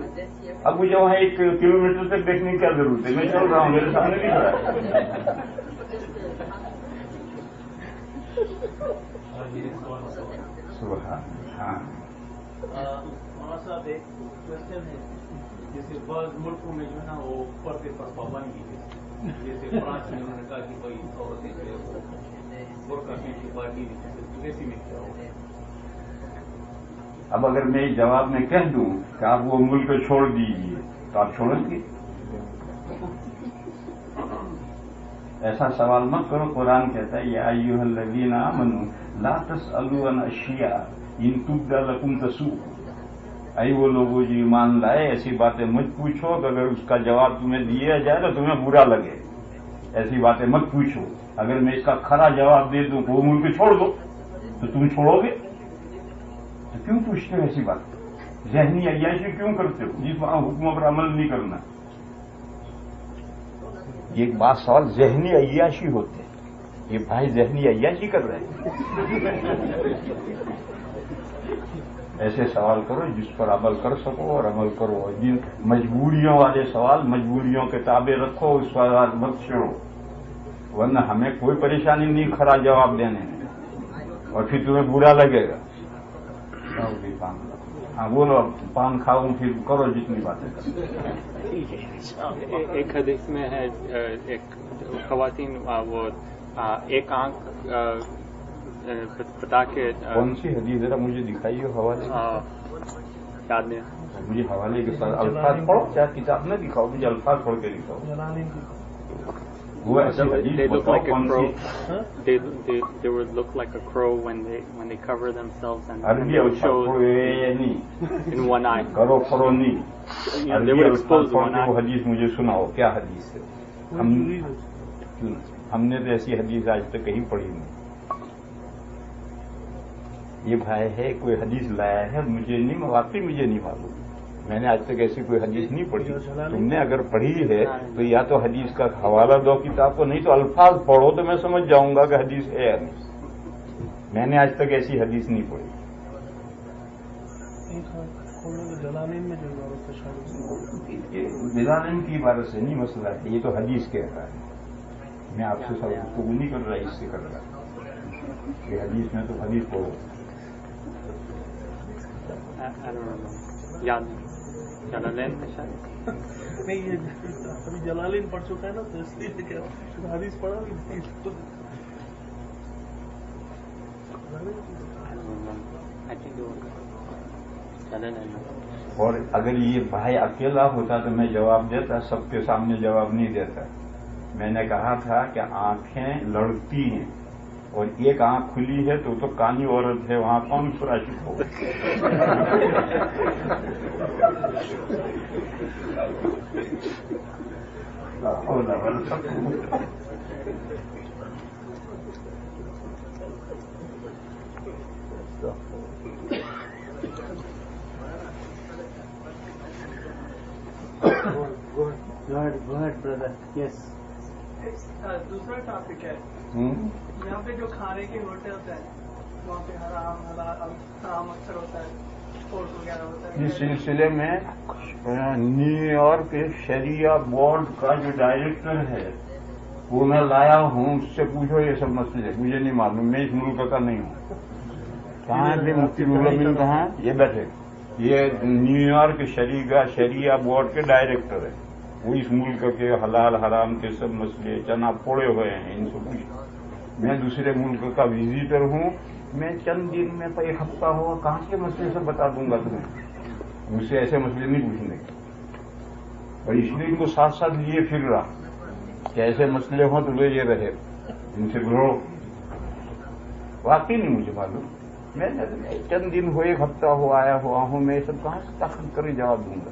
اب مجھے وہاں 1 کلومیٹر تک دیکھنے کی کیا ضرورت ہے؟ میں چل رہا ہوں، میرے سامنے دکھ رہا ہے. ہاں مولانا صاحب ایک کوشچن ہے، جیسے بعض ملکوں میں جو ہے نا وہ پردے پر پابندی ہے، جیسے فرانس میں انہوں نے کہا کہ بھائی عورتیں جو ہے وہ برقع کی پارٹی ویسی میں کیا ہوگا. اب اگر میں جواب میں کہہ دوں کہ آپ وہ ملک چھوڑ دیجیے تو آپ چھوڑیں گے؟ ایسا سوال مت کرو. قرآن کہتا ہے یا ایھا الذین آمنوا لا تسألوا عن اشیاء ان تبد لکم تسؤکم. اے وہ لوگوں جو ایمان لائے ایسی باتیں مت پوچھو کہ اگر اس کا جواب تمہیں دیا جائے تو تمہیں برا لگے. ایسی باتیں مت پوچھو. اگر میں اس کا کھرا جواب دے دوں کہ وہ ملک چھوڑ دو تو تم چھوڑو گے؟ تو کیوں پوچھتے ہو ایسی بات؟ ذہنی عیاشی کیوں کرتے ہو جس وہاں حکموں پر عمل نہیں کرنا؟ یہ ایک بات سوال ذہنی عیاشی ہوتے ہیں. یہ بھائی ذہنی عیاشی کر رہے ہیں. ایسے سوال کرو جس پر عمل کر سکو اور عمل کرو. جن مجبوریوں والے سوال مجبوریوں کے تابع رکھو، اس سوال مت چھوڑو، ورنہ ہمیں کوئی پریشانی نہیں کھرا جواب دینے میں اور پھر تمہیں برا لگے گا. ہاں بولو پان کھاؤں پھر کرو جتنی باتیں کرو. ایک حدیث میں ہے ایک خواتین وہ ایک آنکھ بتا کے. کون سی حدیث ذرا مجھے دکھائیے حوالے. یاد نہیں مجھے حوالے کے ساتھ الفاظ پڑھو، چاہے کتاب نہ دکھاؤ، مجھے الفاظ پڑھ کے دکھاؤ. وہ ایسی حدیث بتاؤ کون سی. They would look like a crow when they cover themselves and عربی الفاظ پڑھو نہیں in one eye. کرو کرو نہیں. They عربی would الفاظ expose پڑھ one کے eye. وہ حدیث مجھے سناؤ کیا حدیث ہے. ہم نے تو ایسی حدیث آج تک کہیں پڑھی نہیں. یہ بھائی ہے کوئی حدیث لایا ہے مجھے نہیں، واقعی مجھے نہیں معلوم. میں نے آج تک ایسی کوئی حدیث نہیں پڑھی. تم نے اگر پڑھی ہے تو یا تو حدیث کا حوالہ دو کتاب کو، نہیں تو الفاظ پڑھو تو میں سمجھ جاؤں گا کہ حدیث ہے یا نہیں. میں نے آج تک ایسی حدیث نہیں پڑھی. جلالین کی عبارت سے نہیں مسئلہ ہے، یہ تو حدیث کہہ رہا ہے. میں آپ سے سب گفتگو نہیں کر رہا، اس سے کر رہا. یہ حدیث میں تو حدیث پڑھو. یاد نہیں. جلالین میں شاید نہیں، یہ ابھی جلالین پڑھ چکا ہے نا تو اس لیے حدیث پڑھا اور اگر یہ بھائی اکیلا ہوتا تو میں جواب دیتا، سب کے سامنے جواب نہیں دیتا. میں نے کہا تھا کہ آنکھیں لڑتی ہیں اور ایک آنکھ کھلی ہے تو کانی عورت ہے، وہاں کون سراشت ہو. دوسرا ٹاپک ہے یہاں پہ جو کھانے کے ہوٹل ہوتے ہیں وہاں پہ حرام اکثر ہوتا ہے، فورس وغیرہ ہوتا ہے. اس سلسلے میں نیو یارک شریعہ بورڈ کا جو ڈائریکٹر ہے وہ میں لایا ہوں، اس سے پوچھو یہ سب مسئلے. مجھے نہیں معلوم، میں اس ملک کا نہیں ہوں. کہاں ہے مفتی العلمین؟ کہاں یہ بیٹھے؟ یہ نیو یارک شریعہ بورڈ کے ڈائریکٹر ہے. وہ اس ملک کے حلال حرام کے سب مسئلے چنا پھوڑے ہوئے ہیں ان سے پوچھو. میں دوسرے ملک کا وزیٹر ہوں، میں چند دن میں ایک ہفتہ ہوا کہاں کے مسئلے سے بتا دوں گا تمہیں. مجھ سے ایسے مسئلے نہیں پوچھنے کے. اور اس لیے ان کو ساتھ ساتھ لیے پھر رہا کہ ایسے مسئلے ہوں تو لے یہ رہے، ان سے لڑو. واقعی نہیں مجھے معلوم. میں چند دن ہو، ایک ہفتہ ہو آیا ہوا ہوں، میں سب کہاں سے طاقت کر جواب دوں گا.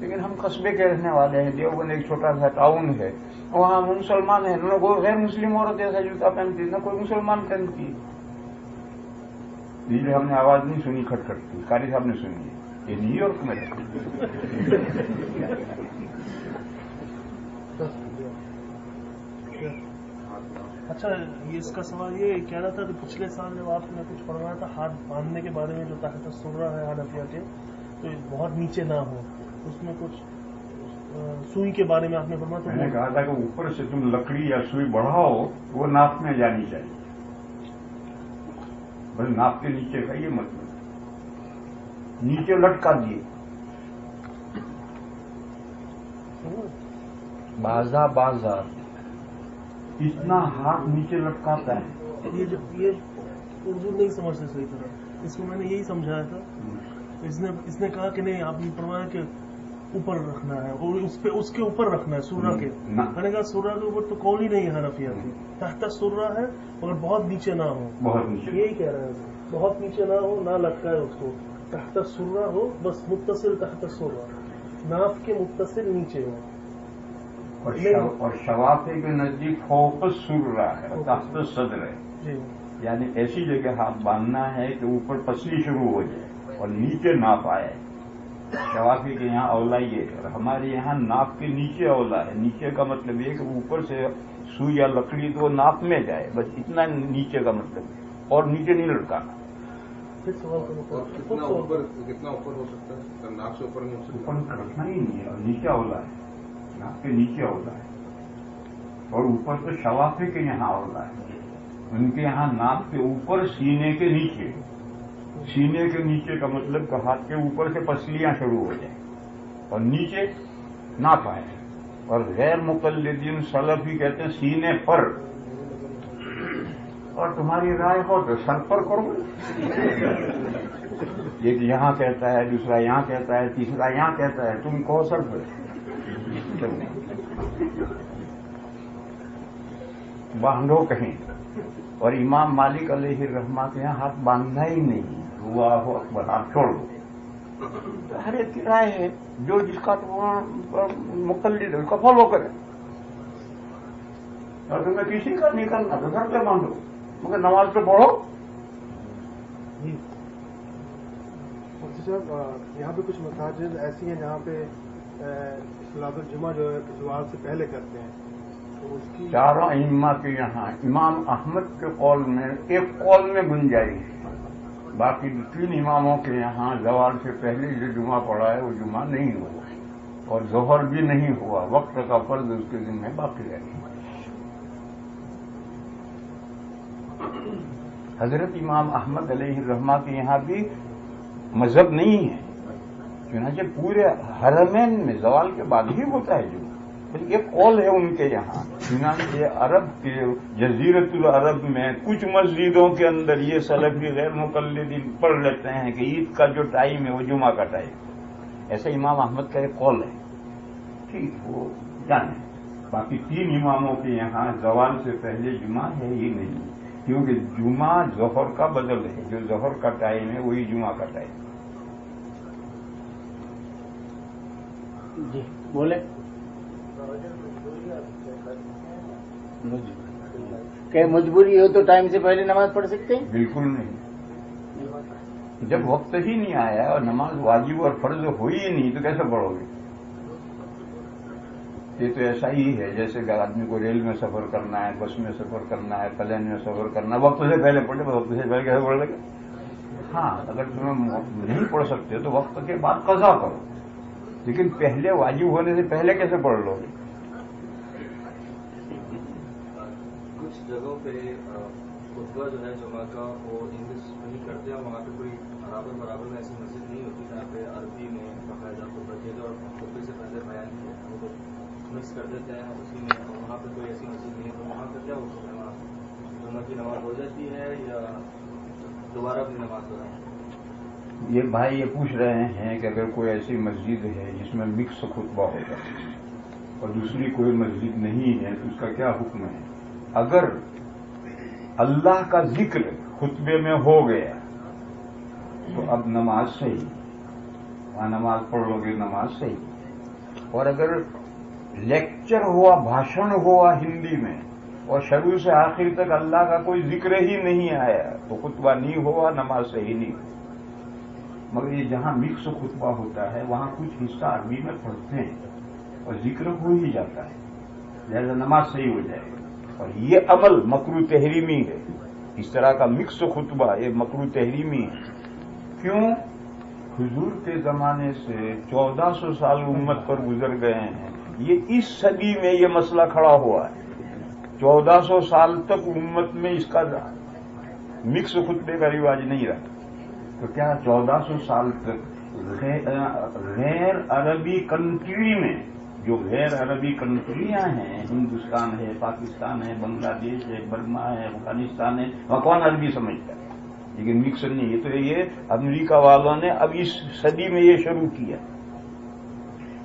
لیکن ہم قصبے کے رہنے والے ہیں، دیوبند ایک چھوٹا سا ٹاؤن ہے، وہاں مسلمان ہیں، نہ کوئی غیر مسلم عورت ایسا جوتا پہنتی، نہ کوئی مسلمان پہنتی. اس لیے ہم نے آواز نہیں سنی کھٹ کھٹ کی، قاری صاحب نے سنی ہے، یہ نیو یارک میں اچھا، یہ اس کا سوال یہ کہہ رہا تھا کہ پچھلے سال جب آپ نے کچھ پڑھوایا تھا ہاتھ باندھنے کے بارے میں، جو تحت السرہ ہے حنفیہ کے، تو بہت نیچے نہ ہو، اس میں کچھ سوئی کے بارے میں آپ نے فرمایا. تو میں نے کہا تھا کہ اوپر سے تم لکڑی یا سوئی بڑھاؤ تو وہ ناک میں جانی چاہیے، بس ناک کے نیچے کا یہ مطلب، نیچے لٹکا دیے بازار اتنا ہاتھ نیچے لٹکاتا ہے. یہ اردو نہیں سمجھتے صحیح طرح، اس کو میں نے یہی سمجھایا تھا. اس نے کہا کہ نہیں، آپ نے فرمایا کہ اوپر رکھنا ہے اور اس کے اوپر رکھنا ہے سورہ کے. میں نے کہا سورہ کے اوپر تو قول ہی نہیں ہے حنفیہ کی، تحت سورہ ہے مگر بہت نیچے نہ ہو. بہت نیچے، یہی کہہ رہے ہیں، بہت نیچے نہ ہو، نہ لٹکائے اس کو، تحت سورہ ہو، بس متصل تحت سورہ، ناف کے متصل نیچے ہو. اور شوافے کے نزدیک فوق السرہ ہے، تحت الصدر ہے. جی، یعنی ایسی جگہ ہاتھ باندھنا ہے کہ اوپر پسلی شروع ہو جائے اور نیچے ناپ آئے. شوافی کے یہاں اولا یہ ہے، اور ہمارے یہاں ناپ کے نیچے اولا ہے. نیچے کا مطلب یہ کہ اوپر سے سوئی یا لکڑی تو ناپ میں جائے، بس اتنا نیچے کا مطلب ہے، اور نیچے نہیں لٹکانا. کتنا اوپر ہو سکتا ہے؟ ناک سے اوپر نہیں ہو سکتا، اوپر رکھنا ہی نہیں ہے، اور نیچے اولا ہے، ناپ کے نیچے اولا ہے. اور اوپر تو شوافی کے یہاں اولا ہے، ان کے یہاں ناپ کے اوپر سینے کے نیچے. سینے کے نیچے کا مطلب کہ ہاتھ کے اوپر سے پسلیاں شروع ہو جائیں اور نیچے نہ پائیں. اور غیر مقلدین سلفی کہتے ہیں سینے پر. اور تمہاری رائے ہو تو سر پر کرو. ایک یہاں کہتا ہے، دوسرا یہاں کہتا ہے، تیسرا یہاں کہتا ہے، تم کہو سر پر. باندھو کہیں. اور امام مالک علیہ الرحمہ کے یہاں ہاتھ باندھنا ہی نہیں، ہوا ہو اکبر، ہاتھ چھوڑ دو. ہر ایک کی رائے ہے، جو جس کا مقلد ہے اس کا فالو کرے. اور تمہیں کسی کا نہیں کرنا تو گھر پہ باندھو، مگر نماز پہ پڑھو. صاحب، یہاں پہ کچھ مساجد ایسی ہیں جہاں پہ صلاۃ الجمعہ جو ہے زوال سے پہلے کرتے ہیں، تو اس کی چاروں ائمہ کے یہاں امام احمد کے قول میں ایک قول میں گنجائش ہے، باقی 3 اماموں کے یہاں زوال سے پہلے جو جمعہ پڑا ہے وہ جمعہ نہیں ہوا، اور ظہر بھی نہیں ہوا، وقت کا فرض اس کے ذمہ باقی رہے. حضرت امام احمد علیہ الرحمہ کے یہاں بھی مذہب نہیں ہے، چنانچہ پورے حرمین میں زوال کے بعد ہی ہوتا ہے جمعہ، بلکہ ایک قول ہے ان کے یہاں. چنانچہ عرب کے جزیرت العرب میں کچھ مسجدوں کے اندر یہ سلفی غیر مقلدین پڑھ لیتے ہیں کہ عید کا جو ٹائم ہے وہ جمعہ کا ٹائم. ایسا امام احمد کا ایک قول ہے، ٹھیک، وہ جانے. باقی 3 اماموں کے یہاں زوال سے پہلے جمعہ ہے ہی نہیں، کیونکہ جمعہ ظہر کا بدل ہے، جو ظہر کا ٹائم ہے وہی جمعہ کا ٹائم. جی بولے. کہ مجبوری ہو تو ٹائم سے پہلے نماز پڑھ سکتے ہیں؟ بالکل نہیں. جب وقت ہی نہیں آیا اور نماز واجب اور فرض ہوئی ہی نہیں تو کیسے پڑھو گے؟ یہ تو ایسا ہی ہے جیسے کہ آدمی کو ریل میں سفر کرنا ہے، بس میں سفر کرنا ہے، پلین میں سفر کرنا ہے، وقت سے پہلے پڑھے، وقت سے پہلے کیسے پڑھ لے گا؟ ہاں، اگر تمہیں نہیں پڑھ سکتے تو وقت کے بعد قضا کرو، لیکن پہلے واجب ہونے سے پہلے کیسے پڑھ لو گے؟ کچھ جگہوں پہ خطبہ جو ہے جمعہ کا وہ انگلش نہیں کرتے ہیں، وہاں پہ کوئی برابر میں ایسی مسجد نہیں ہوتی جہاں پہ عربی میں باقاعدہ خطبہ دیا جائے اور خطبے سے پہلے بیان کیا ہے، وہ تو مکس کر دیتے ہیں اسی میں. اور وہاں پہ کوئی ایسی مسجد نہیں ہے، تو وہاں پہ کیا ہوتا ہے؟ وہاں جمعہ کی نماز ہو جاتی ہے یا دوبارہ اپنی نماز ہو رہا ہے؟ یہ بھائی یہ پوچھ رہے ہیں کہ اگر کوئی ایسی مسجد ہے جس میں مکس خطبہ ہوگا اور دوسری کوئی مسجد نہیں ہے تو اس کا کیا حکم ہے؟ اگر اللہ کا ذکر خطبے میں ہو گیا تو اب نماز صحیح، وہاں نماز پڑھ لو گے نماز صحیح. اور اگر لیکچر ہوا، بھاشن ہوا ہندی میں اور شروع سے آخر تک اللہ کا کوئی ذکر ہی نہیں آیا تو خطبہ نہیں ہوا، نماز صحیح نہیں ہوئی۔ مگر یہ جہاں مکس خطبہ ہوتا ہے وہاں کچھ حصہ عربی میں پڑھتے ہیں اور ذکر ہو ہی جاتا ہے، لہذا نماز صحیح ہو جائے گی۔ اور یہ عمل مکروہ تحریمی ہے، اس طرح کا مکس خطبہ یہ مکروہ تحریمی ہے۔ کیوں؟ حضور کے زمانے سے 1400 سال امت پر گزر گئے ہیں، یہ اس صدی میں یہ مسئلہ کھڑا ہوا ہے۔ 1400 سال تک امت میں اس کا مکس خطبے کا رواج نہیں رہا، تو کیا 1400 سال تک غیر عربی کنٹری میں، جو غیر عربی کنٹریاں ہیں، ہندوستان ہے، پاکستان ہے، بنگلہ دیش ہے، برما ہے، افغانستان ہے، وہاں کون عربی سمجھتا ہے؟ لیکن مکس نہیں ہے۔ تو یہ امریکہ والوں نے اب اس صدی میں یہ شروع کیا،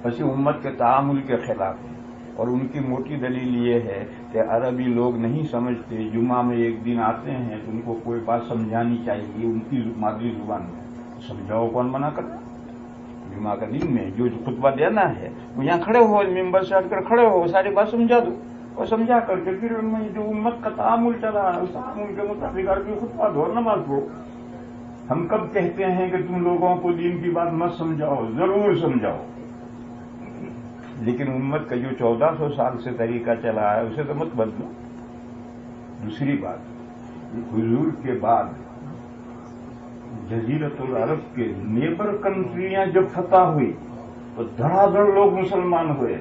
بس امت کے تعامل کے خلاف ہے۔ اور ان کی موٹی دلیل یہ ہے کہ عربی لوگ نہیں سمجھتے، جمعہ میں ایک دن آتے ہیں تو ان کو کوئی بات سمجھانی چاہیے ان کی مادری زبان میں، سمجھاؤ کون منع کرتا؟ جمعہ کا دن میں جو خطبہ دینا ہے وہ یہاں کھڑے ہو، ممبر سے ہٹ کر کھڑے ہو، ساری بات سمجھا دو، اور سمجھا کر کے پھر ان میں جو امت کا تعامل چلا ہے اس تعامل کے مطابق عربی خطبہ دو، نماز پڑھو۔ ہم کب کہتے ہیں کہ تم لوگوں کو دین کی بات مت سمجھاؤ؟ ضرور سمجھاؤ، لیکن امت کا جو 1400 سال سے طریقہ چلا ہے اسے تو مت بدلو۔ دوسری بات، حضور کے بعد جزیرت العرب کے نیبر کنٹریاں جب فتح ہوئی تو دھڑا دھڑ لوگ مسلمان ہوئے،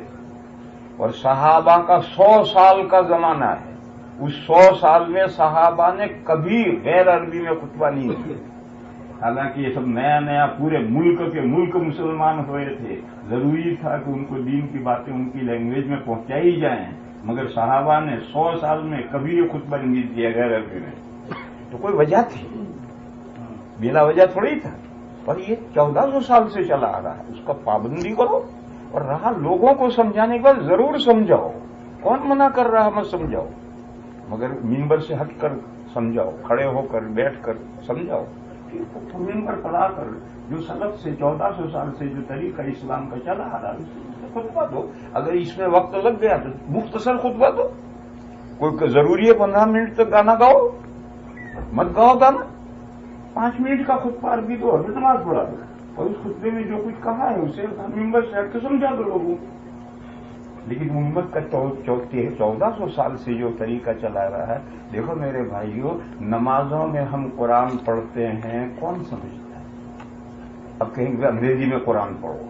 اور صحابہ کا 100 سال کا زمانہ ہے، اس 100 سال میں صحابہ نے کبھی غیر عربی میں خطبہ نہیں کیا۔ حالانکہ یہ سب نیا نیا پورے ملک کے ملک مسلمان ہوئے تھے، ضروری تھا کہ ان کو دین کی باتیں ان کی لینگویج میں پہنچائی جائیں، مگر صحابہ نے 100 سال میں کبھی یہ خطبہ نہیں دیا غیر عربی میں۔ تو کوئی وجہ تھی، بلا وجہ تھوڑی تھا، اور یہ 1400 سال سے چلا آ رہا ہے، اس کا پابندی کرو۔ اور رہا لوگوں کو سمجھانے کے بعد ضرور سمجھاؤ، کون منع کر رہا مت سمجھاؤ، مگر منبر سے ہٹ کر سمجھاؤ، کھڑے ہو کر بیٹھ کر سمجھاؤ، منبر پر آ کر جو سلف سے 1400 سال سے جو طریقہ اسلام کا چلا آ رہا ہے اس سے خطبہ دو۔ اگر اس میں وقت لگ گیا تو مختصر خطبہ دو، کوئی ضروری ہے 15 منٹ تک گانا گاؤ، مت گاؤ گانا، 5 منٹ کا خطبہ عربی دو اور نماز پڑھا دو، اور اس خطبے میں جو کچھ کہا ہے اسے منبر سے ہٹ کے سمجھا دو لوگوں کو۔ لیکن امت کا 1400 سال سے جو طریقہ چلا رہا ہے، دیکھو میرے بھائیوں، نمازوں میں ہم قرآن پڑھتے ہیں، کون سمجھتا ہے؟ اب کہیں گے انگریزی میں قرآن پڑھو،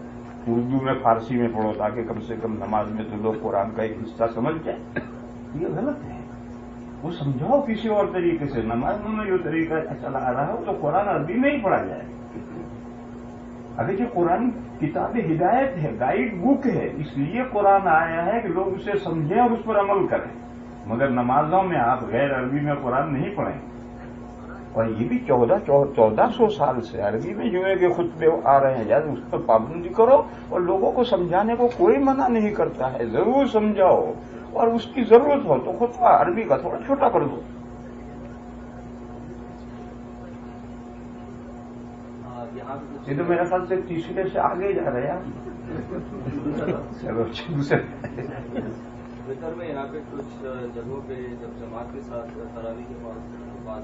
اردو میں فارسی میں پڑھو، تاکہ کم سے کم نماز میں تو لوگ قرآن کا ایک حصہ سمجھ جائیں۔ یہ غلط ہے، وہ سمجھاؤ کسی اور طریقے سے۔ نماز میں جو طریقہ چلا آ رہا ہے تو قرآن عربی میں ہی پڑھا جائے۔ اگر یہ قرآن کتاب ہدایت ہے، گائیڈ بک ہے، اس لیے قرآن آیا ہے کہ لوگ اسے سمجھیں اور اس پر عمل کریں، مگر نمازوں میں آپ غیر عربی میں قرآن نہیں پڑھیں۔ اور یہ بھی 1400 سال سے عربی میں جمعے کے خطبے آ رہے ہیں، یاد اس پر پابندی کرو، اور لوگوں کو سمجھانے کو کوئی منع نہیں کرتا ہے، ضرور سمجھاؤ، اور اس کی ضرورت ہو تو خطبہ عربی کا تھوڑا چھوٹا کر دو۔ یہ تو میرے خیال سے تیسرے سے آگے جا رہے ہیں۔ چلو دوسرے وطر میں یہاں پہ کچھ جگہوں پہ جب جماعت کے ساتھ تراویح کے بعد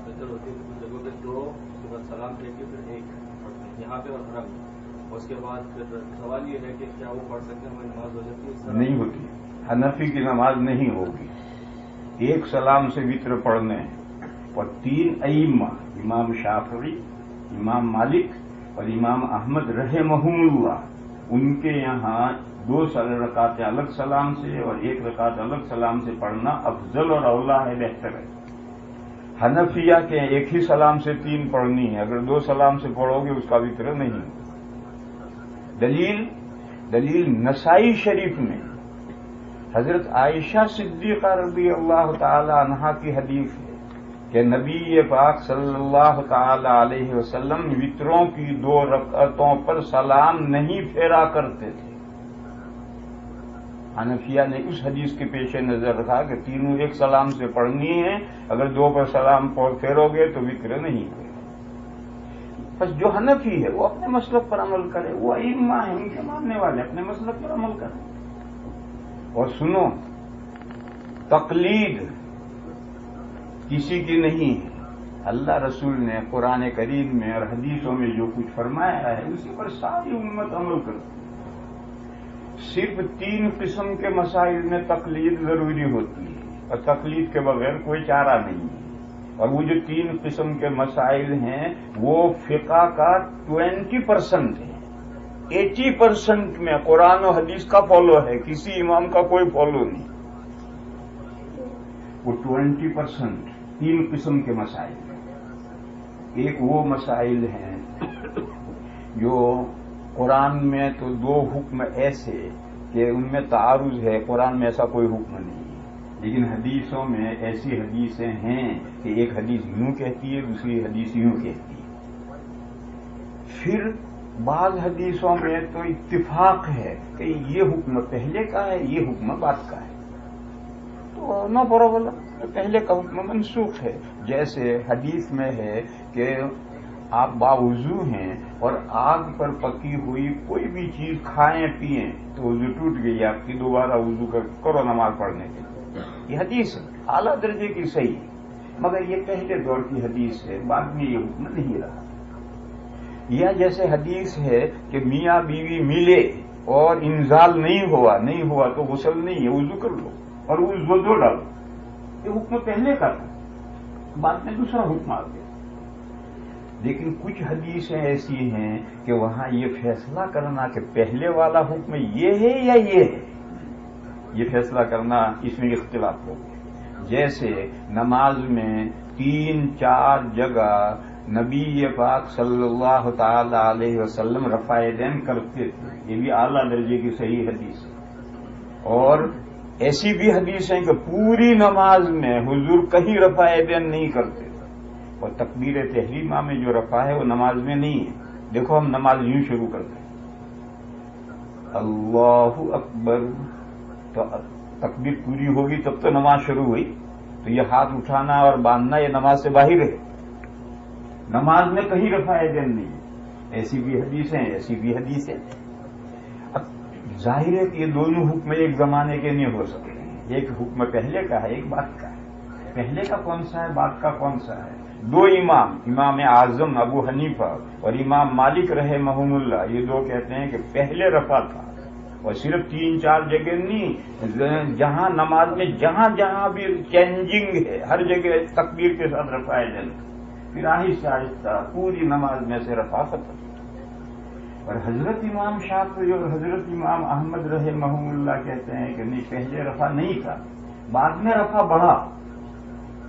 وطر ہوتی ہے، کچھ جگہوں پہ 2 صبح سلام کہہ کے پھر 1 پڑھتے ہیں، یہاں پہ اور حرم، اس کے بعد پھر سوال یہ ہے کہ کیا وہ پڑھ سکتے ہیں، ہماری نماز ہو جاتی ہے؟ نہیں ہوتی، حنفی کی نماز نہیں ہوگی، 1 سلام سے وطر پڑھنے، اور 3 ائمہ، امام شافعی، امام مالک اور امام احمد رحمہم اللہ، ان کے یہاں 2 رکعتیں الگ سلام سے اور 1 رکعت الگ سلام سے پڑھنا افضل اور اولا ہے، بہتر ہے۔ حنفیہ کے 1 ہی سلام سے 3 پڑھنی ہے، اگر 2 سلام سے پڑھو گے اس کا وطر نہیں۔ دلیل نسائی شریف میں حضرت عائشہ صدیقہ رضی اللہ تعالی عنہا کی حدیث ہے کہ نبی پاک صلی اللہ تعالی علیہ وسلم وطروں کی 2 رکعتوں پر سلام نہیں پھیرا کرتے تھے۔ حنفیہ نے اس حدیث کے پیش نظر رکھا کہ تینوں 1 سلام سے پڑھنی ہے، اگر 2 پر سلام پھیرو گے تو وطر نہیں ہوگا۔ بس جو حنفی ہے وہ اپنے مسلک پر عمل کرے، وہ ائمہ ہیں ان کے ماننے والے اپنے مسلک پر عمل کریں۔ اور سنو، تقلید کسی کی نہیں ہے، اللہ رسول نے قرآن کریم میں اور حدیثوں میں جو کچھ فرمایا ہے اسی پر ساری امت عمل کرتی ہے۔ صرف 3 قسم کے مسائل میں تقلید ضروری ہوتی ہے اور تقلید کے بغیر کوئی چارہ نہیں ہے، اور وہ جو 3 قسم کے مسائل ہیں وہ فقہ کا 20% ہے، 80% میں قرآن و حدیث کا فالو ہے، کسی امام کا کوئی فالو نہیں۔ وہ 20% 3 قسم کے مسائل ہیں۔ ایک وہ مسائل ہیں جو قرآن میں تو 2 حکم ایسے کہ ان میں تعارض ہے، قرآن میں ایسا کوئی حکم نہیں ہے، لیکن حدیثوں میں ایسی حدیثیں ہیں کہ ایک حدیث یوں کہتی ہے، دوسری حدیث یوں کہتی ہے۔ پھر بعض حدیثوں میں تو اتفاق ہے کہ یہ حکم پہلے کا ہے، یہ حکم بعد کا ہے، تو نو پرابلم، پہلے کا حکم منسوخ ہے۔ جیسے حدیث میں ہے کہ آپ باوضو ہیں اور آگ پر پکی ہوئی کوئی بھی چیز کھائیں پئیں تو وضو ٹوٹ گئی آپ کی، دوبارہ وضو کرو نماز پڑھنے کے لیے، یہ حدیث اعلیٰ درجے کی صحیح ہے، مگر یہ پہلے دور کی حدیث ہے، بعد میں یہ حکم نہیں رہا۔ یا جیسے حدیث ہے کہ میاں بیوی ملے اور انزال نہیں ہوا تو غسل نہیں ہے، وضو کر لو اور وضو ڈالو، یہ حکم پہلے کا تھا، بعد میں دوسرا حکم آ گیا۔ لیکن کچھ حدیثیں ایسی ہیں کہ وہاں یہ فیصلہ کرنا کہ پہلے والا حکم یہ ہے یا یہ ہے، یہ فیصلہ کرنا اس میں اختلاف ہو گیا۔ جیسے نماز میں 3-4 جگہ نبی پاک صلی اللہ تعالی علیہ وسلم رفع یدین کرتے تھے، یہ بھی اعلیٰ درجے کی صحیح حدیث ہے۔ اور ایسی بھی حدیث ہیں کہ پوری نماز میں حضور کہیں رفع یدین نہیں کرتے، اور تکبیر تحریمہ میں جو رفع ہے وہ نماز میں نہیں ہے۔ دیکھو ہم نماز یوں شروع کرتے ہیں، اللہ اکبر، تو تکبیر پوری ہوگی تب تو نماز شروع ہوئی، تو یہ ہاتھ اٹھانا اور باندھنا یہ نماز سے باہر ہے، نماز میں کہیں رفع یدین نہیں ہے۔ ایسی بھی حدیثیں اب ظاہر ہے کہ یہ دونوں حکم ایک زمانے کے نہیں ہو سکتے، ایک حکم پہلے کا ہے، ایک بعد کا ہے۔ پہلے کا کون سا ہے، بعد کا کون سا ہے؟ 2 امام اعظم ابو حنیفہ اور امام مالک رحمہم اللہ، یہ 2 کہتے ہیں کہ پہلے رفع تھا، اور صرف 3-4 جگہ نہیں، جہاں نماز میں جہاں بھی چینجنگ ہے ہر جگہ تکبیر کے ساتھ رفع یدین، پھر آہستہ آہستہ پوری نماز میں سے رفع ختم۔ اور حضرت امام شافعی اور حضرت امام احمد رحمہم اللہ کہتے ہیں کہ نہیں، پہلے رفع نہیں تھا، بعد میں رفع بڑھا۔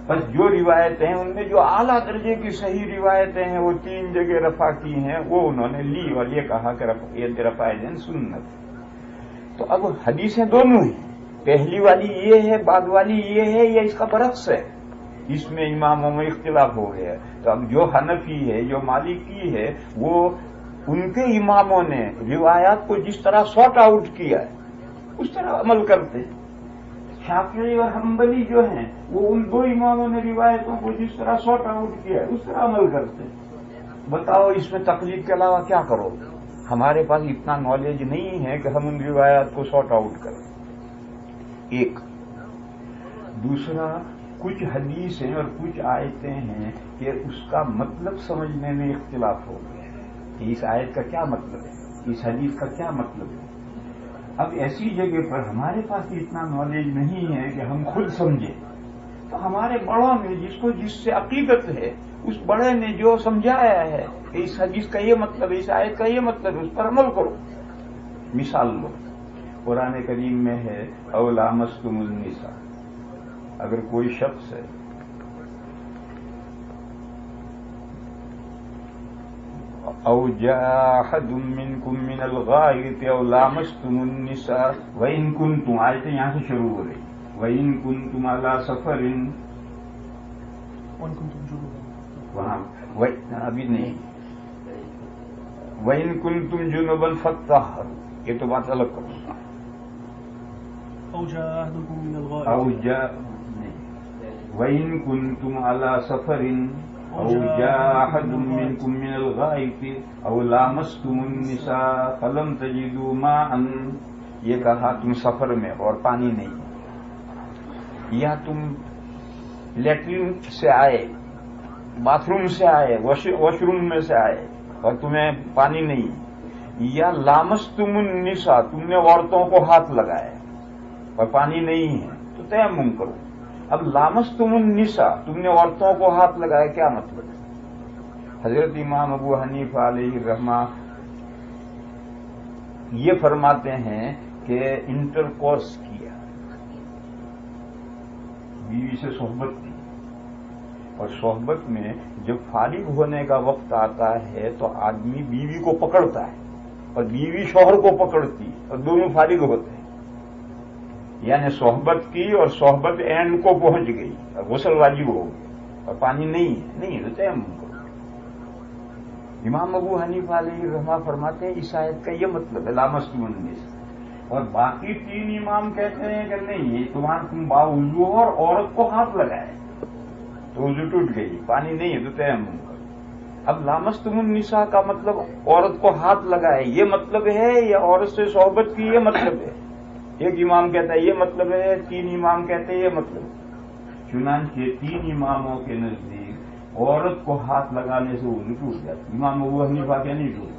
بس جو روایتیں ہیں ان میں جو اعلیٰ درجے کی صحیح روایتیں ہیں وہ 3 جگہ رفع کی ہیں، وہ انہوں نے لی اور یہ کہا کہ رفع یدین سنت۔ تو اب حدیثیں دونوں ہیں، پہلی والی یہ ہے، بعد والی یہ ہے، یا اس کا برعکس ہے، اس میں اماموں میں اختلاف ہو گیا۔ تو اب جو حنفی ہے، جو مالکی ہے، وہ ان کے اماموں نے روایات کو جس طرح سارٹ آؤٹ کیا ہے اس طرح عمل کرتے ہیں۔ شافعی اور حنبلی جو ہیں وہ ان 2 اماموں نے روایتوں کو جس طرح سارٹ آؤٹ کیا ہے اس طرح عمل کرتے ہیں۔ بتاؤ اس میں تقلید کے علاوہ کیا کرو؟ ہمارے پاس اتنا نالج نہیں ہے کہ ہم ان روایات کو سارٹ آؤٹ کریں، ایک۔ دوسرا، کچھ حدیثیں اور کچھ آیتیں ہیں کہ اس کا مطلب سمجھنے میں اختلاف ہو گیا ہے کہ اس آیت کا کیا مطلب ہے، اس حدیث کا کیا مطلب ہے۔ اب ایسی جگہ پر ہمارے پاس اتنا نالج نہیں ہے کہ ہم خود سمجھیں، تو ہمارے بڑوں نے جس سے عقیدت ہے اس بڑے نے جو سمجھایا ہے کہ اس حدیث کا یہ مطلب ہے، اس آیت کا یہ مطلب ہے، اس پر عمل کرو۔ مثال لو، قرآن کریم میں ہے او لامستم النساء، اگر کوئی شخص ہے او جاء احد منکم من الغائط او لامستم النساء وان کنتم، آیتیں یہاں سے شروع ہو رہی، وان کنتم علی سفر، وہاں ابھی نہیں، وان کنتم جنبا فطہروا، یہ تو بات الگ کرو، او جاء احدکم من الغائط، او جاء وان کنتم علی سفر او جاء احد منكم من الغائط او لامستم النساء فلم تجدوا ماء، یہ کہا تم سفر میں اور پانی نہیں، یا تم لیٹرین سے آئے، باتھ روم سے آئے، واش روم میں سے آئے اور تمہیں پانی نہیں، یا لامستم النساء تم نے عورتوں کو ہاتھ لگائے اور پانی نہیں ہے تو تیمم کرو۔ اب لامستم النساء تم نے عورتوں کو ہاتھ لگائے، کیا مطلب ہے؟ حضرت امام ابو حنیفہ علیہ الرحمہ یہ فرماتے ہیں کہ انٹرکورس کیا، بیوی سے صحبت کی، اور صحبت میں جب فارغ ہونے کا وقت آتا ہے تو آدمی بیوی کو پکڑتا ہے اور بیوی شوہر کو پکڑتی اور دونوں فارغ ہوتے ہیں، یعنی صحبت کی اور صحبت اینڈ کو پہنچ گئی اور غسل واجب ہو گئی اور پانی نہیں تو تیمم کرو۔ امام ابو حنیفہ علیہ الرحمہ فرماتے ہیں اس آیت کا یہ مطلب ہے لامستم النساء، اور باقی تین امام کہتے ہیں کہ نہیں، تم باوضو ہو اور عورت کو ہاتھ لگائے تو وضو ٹوٹ گئی، پانی نہیں ہے تو تیمم کرو۔ اب لامستم النساء کا مطلب عورت کو ہاتھ لگائے یہ مطلب ہے یا عورت سے صحبت کی یہ مطلب ہے؟ ایک امام کہتا ہے یہ مطلب ہے، تین امام کہتے ہیں یہ مطلب ہے۔ چنانچہ تین اماموں کے نزدیک عورت کو ہاتھ لگانے سے وضو ٹوٹ جاتا، امام ابو حنیفہ کے نہیں ٹوٹتی۔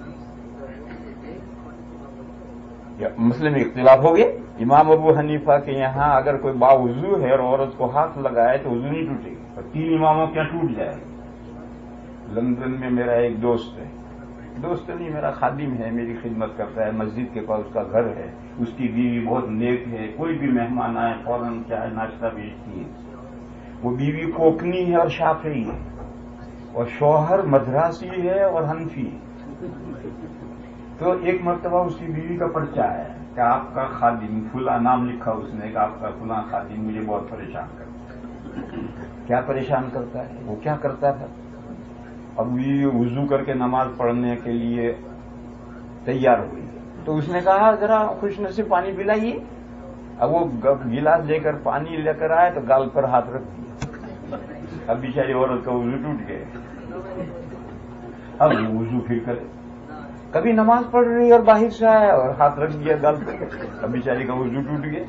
مسئلے میں اختلاف ہو گیا، امام ابو حنیفہ کے یہاں اگر کوئی باوضو ہے اور عورت کو ہاتھ لگائے تو وضو نہیں ٹوٹے گی، اور تین اماموں کیا ٹوٹ جائے گا۔ لندن میں میرا ایک دوست ہے، دوست نہیں میرا خادم ہے، میری خدمت کرتا ہے، مسجد کے پاس اس کا گھر ہے، اس کی بیوی بہت نیک ہے، کوئی بھی مہمان آئے فوراً چائے ناشتہ بھیجتی ہے۔ وہ بیوی کوکنی ہے اور شافعی ہے، اور شوہر مدراسی ہے اور حنفی ہے۔ تو ایک مرتبہ اس کی بیوی کا پرچہ ہے کہ آپ کا خادم فلاں نام لکھا اس نے کہ آپ کا فلاں خادم مجھے بہت پریشان کرتا ہے۔ کیا پریشان کرتا ہے؟ وہ کیا کرتا تھا؟ اب یہ وضو کر کے نماز پڑھنے کے لیے تیار ہوئی تو اس نے کہا ذرا خوش نصیب پانی پلائیے۔ اب وہ گلاس لے کر پانی لے کر آئے تو گال پر ہاتھ رکھ دیا، اب بیچاری عورت کا وضو ٹوٹ گیا۔ اب وضو پھر کرے، کبھی نماز پڑھ رہی اور باہر سے آیا اور ہاتھ رکھ دیا گال پر، اب بیچاری کا وضو ٹوٹ گیا۔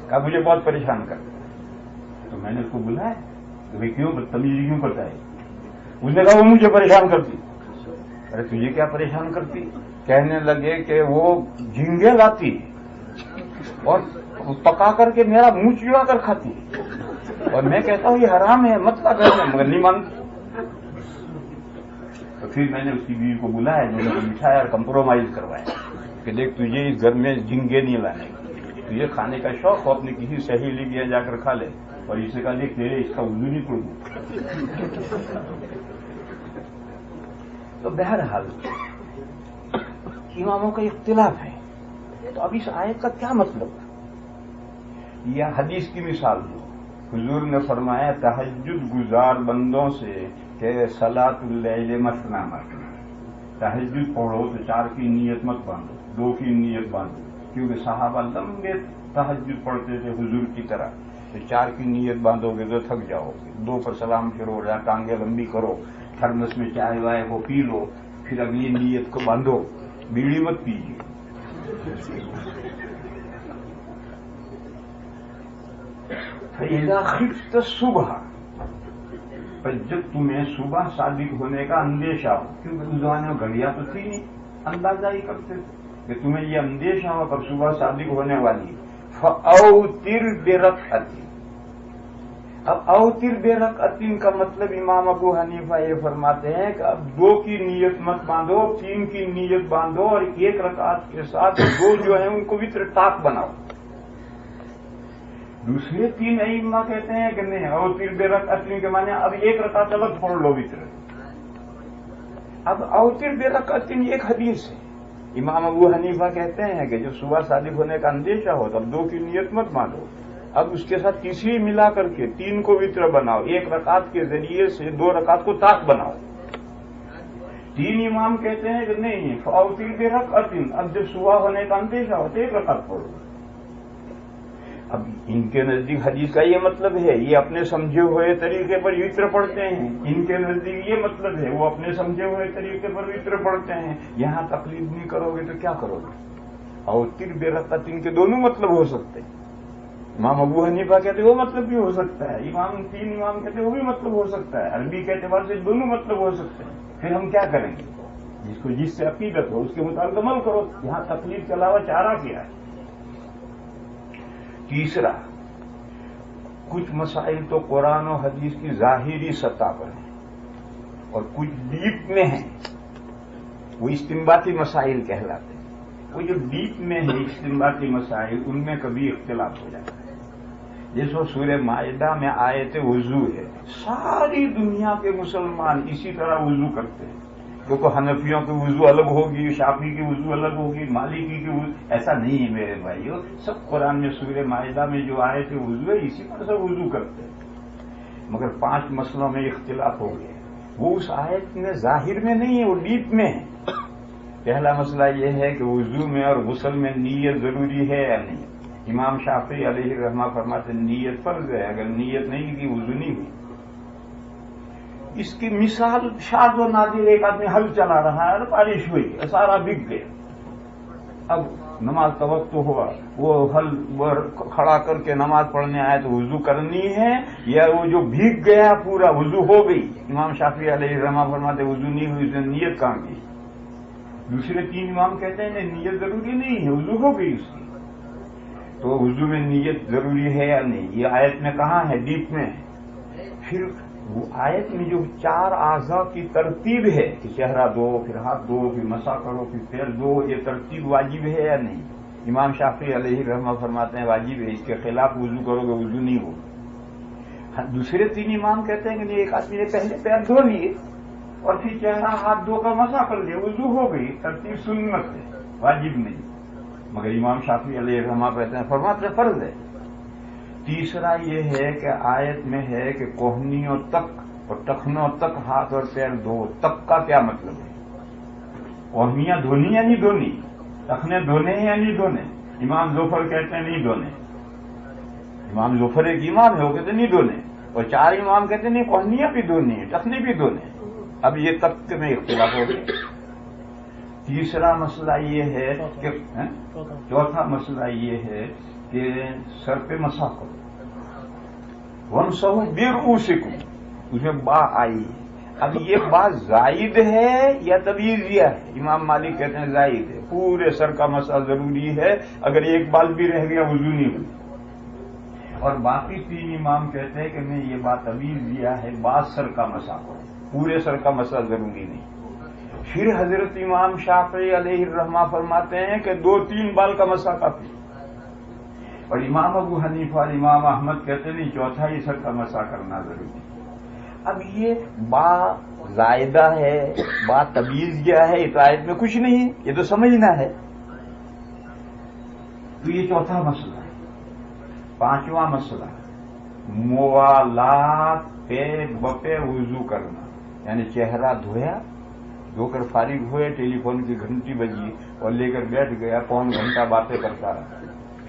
کہا مجھے بہت پریشان کرتا، تو میں نے اس کو بلایا کہ بھائی کیوں بدتمیزی کیوں کرتا ہے؟ اس نے کہا وہ مجھے پریشان کرتی۔ ارے تجھے کیا پریشان کرتی؟ کہنے لگے کہ وہ جھینگے لاتی اور پکا کر کے میرا منہ چڑا کر کھاتی، اور میں کہتا ہوں یہ حرام ہے مت لا کر، مگر نہیں مانتی۔ تو پھر میں نے اس کی بیوی کو بلایا، میں نے بٹھایا اور کمپرومائز کروایا کہ دیکھ تجھے اس گھر میں جھینگے نہیں لانے، تجھے کھانے کا شوق ہو اپنی کسی سہیلی کے جا کر کھا لے، اور اسے کہا دیکھ تیرے اس کا وضو نہیں توڑ دوں۔ تو بہرحال اماموں کا اختلاف ہے، تو اب اس آیت کا کیا مطلب ہے؟ یا حدیث کی مثال دو، حضور نے فرمایا تہجد گزار بندوں سے کہ صلاۃ اللیل مثنی مثنی، تہجد پڑھو تو 4 کی نیت مت باندھو، 2 کی نیت باندھو، کیونکہ صحابہ لمبے تہجد پڑھتے تھے حضور کی طرح، تو 4 کی نیت باندھو گے تو تھک جاؤ گے، 2 پر سلام کرو یا ٹانگیں لمبی کرو، تھرمس میں چائے وائے کو پی لو، پھر اگلی نیت کو باندھو، بیڑی مت پیجیے۔ فَإِذَا خِفْتَ الصُّبْحَ، پر جب تمہیں صبح صادق ہونے کا اندیشہ ہو، کیونکہ اس زمانے میں گھڑیاں تو تھی نہیں، اندازہ ہی کرتے تھے کہ تمہیں یہ اندیشہ ہو پر صبح صادق ہونے والی، فَأَوْتِرْ بِرَكْعَةٍ۔ اب اوتر برکعت کا مطلب امام ابو حنیفہ یہ فرماتے ہیں کہ اب 2 کی نیت مت باندھو، 3 کی نیت باندھو، اور 1 رکعت کے ساتھ 2 جو ہیں ان کو وتر ٹاک بناؤ۔ دوسرے 3 ائمہ کہتے ہیں کہ نہیں، اوتر برکعت کے معنی اب 1 رکعت الگ پڑھ لو وتر۔ اب اوتر برکعت ایک حدیث ہے، امام ابو حنیفہ کہتے ہیں کہ جب صبح صادق ہونے کا اندیشہ ہو تو اب 2 کی نیت مت باندھو، اب اس کے ساتھ تیسری ملا کر کے 3 کو وتر بناؤ، 1 رکعت کے ذریعے سے 2 رکعت کو طاق بناؤ۔ 3 امام کہتے ہیں کہ نہیں، فاوتر برکعت، اب جب صبح ہونے کا اندیشہ ہو تو 1 رکعت پڑھو۔ اب ان کے نزدیک حدیث کا یہ مطلب ہے، یہ اپنے سمجھے ہوئے طریقے پر وطر پڑھتے ہیں، ان کے نزدیک یہ مطلب ہے، وہ اپنے سمجھے ہوئے طریقے پر وطر پڑھتے ہیں. یہاں تقلید نہیں کرو گے تو کیا کرو گے؟ اور تر بے رقت ان کے دونوں مطلب ہو سکتے ہیں. امام ابو حنیفہ کہتے وہ مطلب بھی ہو سکتا ہے، تین امام کہتے وہ بھی مطلب ہو سکتا ہے، عربی کے اعتبار سے دونوں مطلب ہو سکتے ہیں. پھر ہم کیا کریں گے؟ جس سے عقیدت ہو اس کے مطابق عمل کرو. یہاں تقلید کے علاوہ چارہ کیا ہے؟ تیسرا، کچھ مسائل تو قرآن و حدیث کی ظاہری سطح پر ہیں اور کچھ ڈیپ میں ہیں، وہ استنباطی مسائل کہلاتے ہیں. وہ جو ڈیپ میں ہے استنباطی مسائل، ان میں کبھی اختلاف ہو جاتا ہے. جیسے سورہ مائدہ میں آیت وضو ہے، ساری دنیا کے مسلمان اسی طرح وضو کرتے ہیں، کیونکہ حنفیوں کی وضو الگ ہوگی، شافعی کی وضو الگ ہوگی، مالکی کی وضو. ایسا نہیں ہے میرے بھائیو، سب قرآن میں سورہ مائدہ میں جو آیت وضو ہے اسی طرح سے وضو کرتے ہیں. مگر 5 مسئلوں میں اختلاف ہو گیا. وہ اس آیت میں ظاہر میں نہیں ہے، وہ ڈیپ میں ہے. پہلا مسئلہ یہ ہے کہ وضو میں اور غسل میں نیت ضروری ہے یا نہیں. امام شافعی علیہ الرحمہ فرماتے نیت فرض ہے، اگر نیت نہیں کی وضو نہیں ہوئی. اس کی مثال شاذ و نادر، ایک آدمی حل چلا رہا ہے اور بارش ہوئی، سارا بک گیا. اب نماز کا وقت ہوا، وہ حل کھڑا کر کے نماز پڑھنے آئے تو وضو کرنی ہے یا وہ جو بھیگ گیا پورا وضو ہو گئی؟ امام شافعی علیہ الرحمہ فرماتے وضو نہیں ہوئی، اس نے نیت کہاں کی؟ دوسرے 3 امام کہتے ہیں نیت ضروری نہیں ہے، وضو ہو گئی اس کی. تو وضو میں نیت ضروری ہے یا نہیں؟ یہ آیت میں کہاں ہے؟ ڈیپ میں. پھر وہ آیت میں جو 4 اعضاء کی ترتیب ہے کہ چہرہ دو، پھر ہاتھ دو، پھر مسح کرو، پھر پیر دو، یہ ترتیب واجب ہے یا نہیں؟ امام شافعی علیہ الرحمہ فرماتے ہیں واجب ہے، اس کے خلاف وضو کرو گے وضو نہیں ہوگا. دوسرے 3 امام کہتے ہیں کہ نہیں، ایک آدمی نے پہلے پیر دھو لیے اور پھر چہرہ ہاتھ دھو کر مسح کر لیا، وضو ہو گئی. ترتیب سنت ہے، واجب نہیں. مگر امام شافعی علیہ الرحمہ کہتے ہیں فرماتے ہیں فرض ہے. تیسرا یہ ہے کہ آیت میں ہے کہ کوہنیوں تک اور ٹخنوں تک ہاتھ اور پیر دھو. تک کا کیا مطلب ہے؟ کوہنیاں دھونی یا نہیں دھونی؟ ٹخنے دھونے یا نہیں دھونے؟ امام ظفر کہتے ہیں نہیں دھونے. امام ظفر ایک امام ہے، وہ کہتے ہیں نہیں دھونے. اور 4 امام کہتے ہیں نہیں، کوہنیاں بھی دھونی ہے، ٹخنے بھی دھونے. اب یہ تک میں اختلاف ہو گیا. تیسرا مسئلہ یہ ہے کہ چوتھا مسئلہ یہ ہے کہ سر پہ مسح کرو. وَامْسَحُوا بِرُؤُوسِكُمْ، اس میں با آئی. اب یہ بات زائد ہے یا تبعیضیہ ہے؟ امام مالک کہتے ہیں زائد ہے، پورے سر کا مسح ضروری ہے، اگر ایک بال بھی رہ گیا وضو نہیں ہوئی. اور باقی 3 امام کہتے ہیں کہ نہیں، یہ بات تبعیضیہ ہے، بعض سر کا مسح کرو، پورے سر کا مسح ضروری نہیں. پھر حضرت امام شافعی علیہ الرحمہ فرماتے ہیں کہ 2-3 بال کا مسح کافی. اور امام ابو حنیفہ اور امام احمد کہتے نہیں، چوتھائی سر کا مسح کرنا ضروری. اب یہ با زائدہ ہے، با تبعیضیہ ہے، اس آیت میں کچھ نہیں ہے، یہ تو سمجھنا ہے. تو یہ چوتھا مسئلہ ہے. 5واں مسئلہ موالات پہ بپے وضو کرنا، یعنی چہرہ دھو کر فارغ ہوئے، ٹیلی فون کی گھنٹی بجی اور لے کر بیٹھ گیا، 1.25 گھنٹہ باتیں کرتا رہا،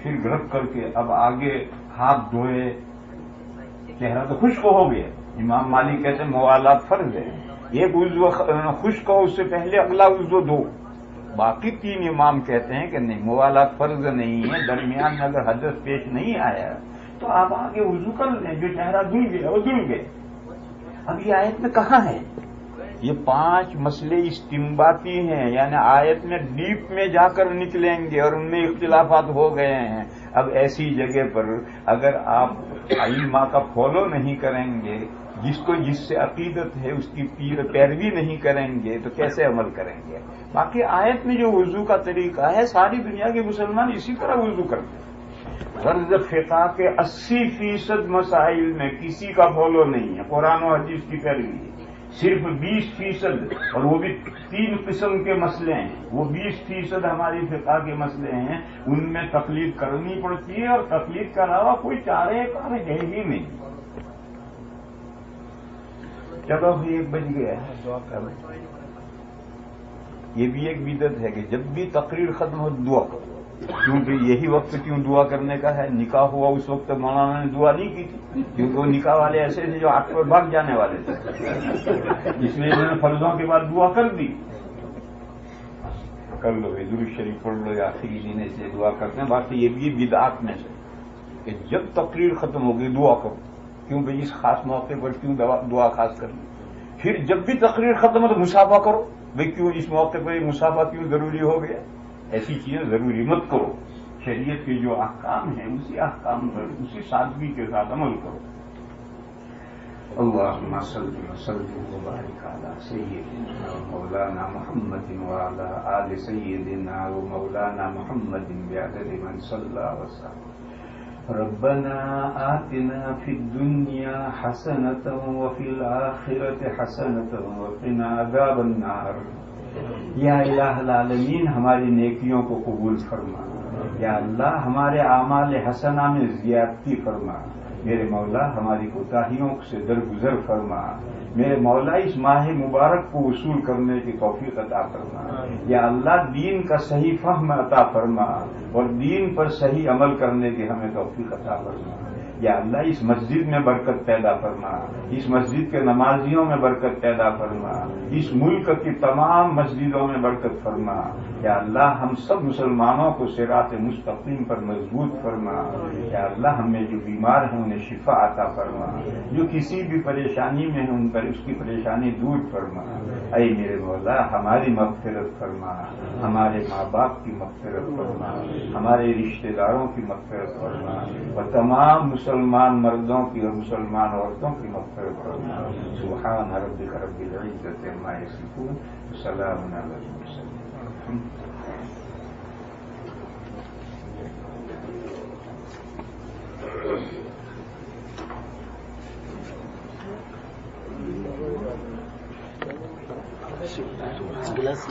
پھر گرک کر کے اب آگے ہاتھ دھوئے، چہرہ تو خشک ہو گیا. امام مالک کہتے ہیں موالات فرض ہے، ایک وضو خشک ہو اس سے پہلے اگلا وضو دو. باقی 3 امام کہتے ہیں کہ نہیں، موالات فرض نہیں ہے، درمیان میں اگر حدث پیش نہیں آیا تو آپ آگے وضو کر لیں، جو چہرہ دھل گیا وہ دھل گئے. اب یہ آیت میں کہاں ہے؟ یہ 5 مسئلے استنباطی ہیں، یعنی آیت میں ڈیپ میں جا کر نکلیں گے اور ان میں اختلافات ہو گئے ہیں. اب ایسی جگہ پر اگر آپ علماء کا فالو نہیں کریں گے، جس سے عقیدت ہے اس کی پیروی نہیں کریں گے تو کیسے عمل کریں گے؟ باقی آیت میں جو وضو کا طریقہ ہے ساری دنیا کے مسلمان اسی طرح وضو کرتے ہیں. غرض فقہ کے 80% مسائل میں کسی کا فالو نہیں ہے، قرآن و حدیث کی پیروی ہے. صرف 20% اور وہ بھی 3 قسم کے مسئلے ہیں، وہ 20% ہماری فقہ کے مسئلے ہیں، ان میں تقلید کرنی پڑتی ہے، اور تقلید کے علاوہ کوئی چارہ کار ہے ہی نہیں. چلو 1 بج گیا ہے، دعا کریں. یہ بھی ایک بدعت ہے کہ جب بھی تقریر ختم ہو دعا کرو. کیونکہ یہی وقت کیوں دعا کرنے کا ہے؟ نکاح ہوا اس وقت مولانا نے دعا نہیں کی تھی، کیونکہ وہ نکاح والے ایسے تھے جو 8 پر بھاگ جانے والے تھے، اس لیے انہوں نے فرضوں کے بعد دعا کر دی. کر لو درود شریف پڑھ لو یا آخری دینے سے دعا کرتے ہیں. باقی یہ بھی بدعات میں سے کہ جب تقریر ختم ہوگی دعا کرو. کیوں بھائی اس خاص موقع پر کیوں دعا خاص کرنی؟ پھر جب بھی تقریر ختم ہو تو مسافہ کرو. بھائی کیوں اس موقع پر یہ مسافہ کیوں ضروری ہو گیا؟ ایسی چیزیں ضروری مت کرو. شریعت کے جو احکام ہیں اسی احکام پر اسی سادگی کے ساتھ عمل کرو. اللهم صل وسلم وبارك على سيدنا ومولانا محمد وعلى آل سيدنا ومولانا محمد بعدد من صلى وسلم. ربنا آتنا في الدنيا حسنة وفي الآخرة حسنة وقنا عذاب النار. یا الہ العالمین ہماری نیکیوں کو قبول فرما. یا اللہ ہمارے اعمال حسنہ میں زیادتی فرما. میرے مولا ہماری کوتاہیوں سے درگزر فرما. میرے مولا اس ماہ مبارک کو وصول کرنے کی توفیق عطا فرما. یا اللہ دین کا صحیح فہم عطا فرما اور دین پر صحیح عمل کرنے کی ہمیں توفیق عطا فرما. یا اللہ اس مسجد میں برکت پیدا فرما. اس مسجد کے نمازیوں میں برکت پیدا فرما. اس ملک کی تمام مسجدوں میں برکت فرما. یا اللہ ہم سب مسلمانوں کو صراط مستقیم پر مضبوط فرما. یا اللہ ہم میں جو بیمار ہیں انہیں شفا عطا فرما. جو کسی بھی پریشانی میں ہیں ان پر اس کی پریشانی دور فرما. اے میرے مولا ہماری مغفرت فرما. ہمارے ماں باپ کی مغفرت فرما. ہمارے رشتہ داروں کی مغفرت فرما. اور تمام مسلمان مردوں کی اور مسلمان عورتوں کی مغفرت فرما. سبحان ربک رب العزة عما یصفون وسلام علی المرسلین. گلاس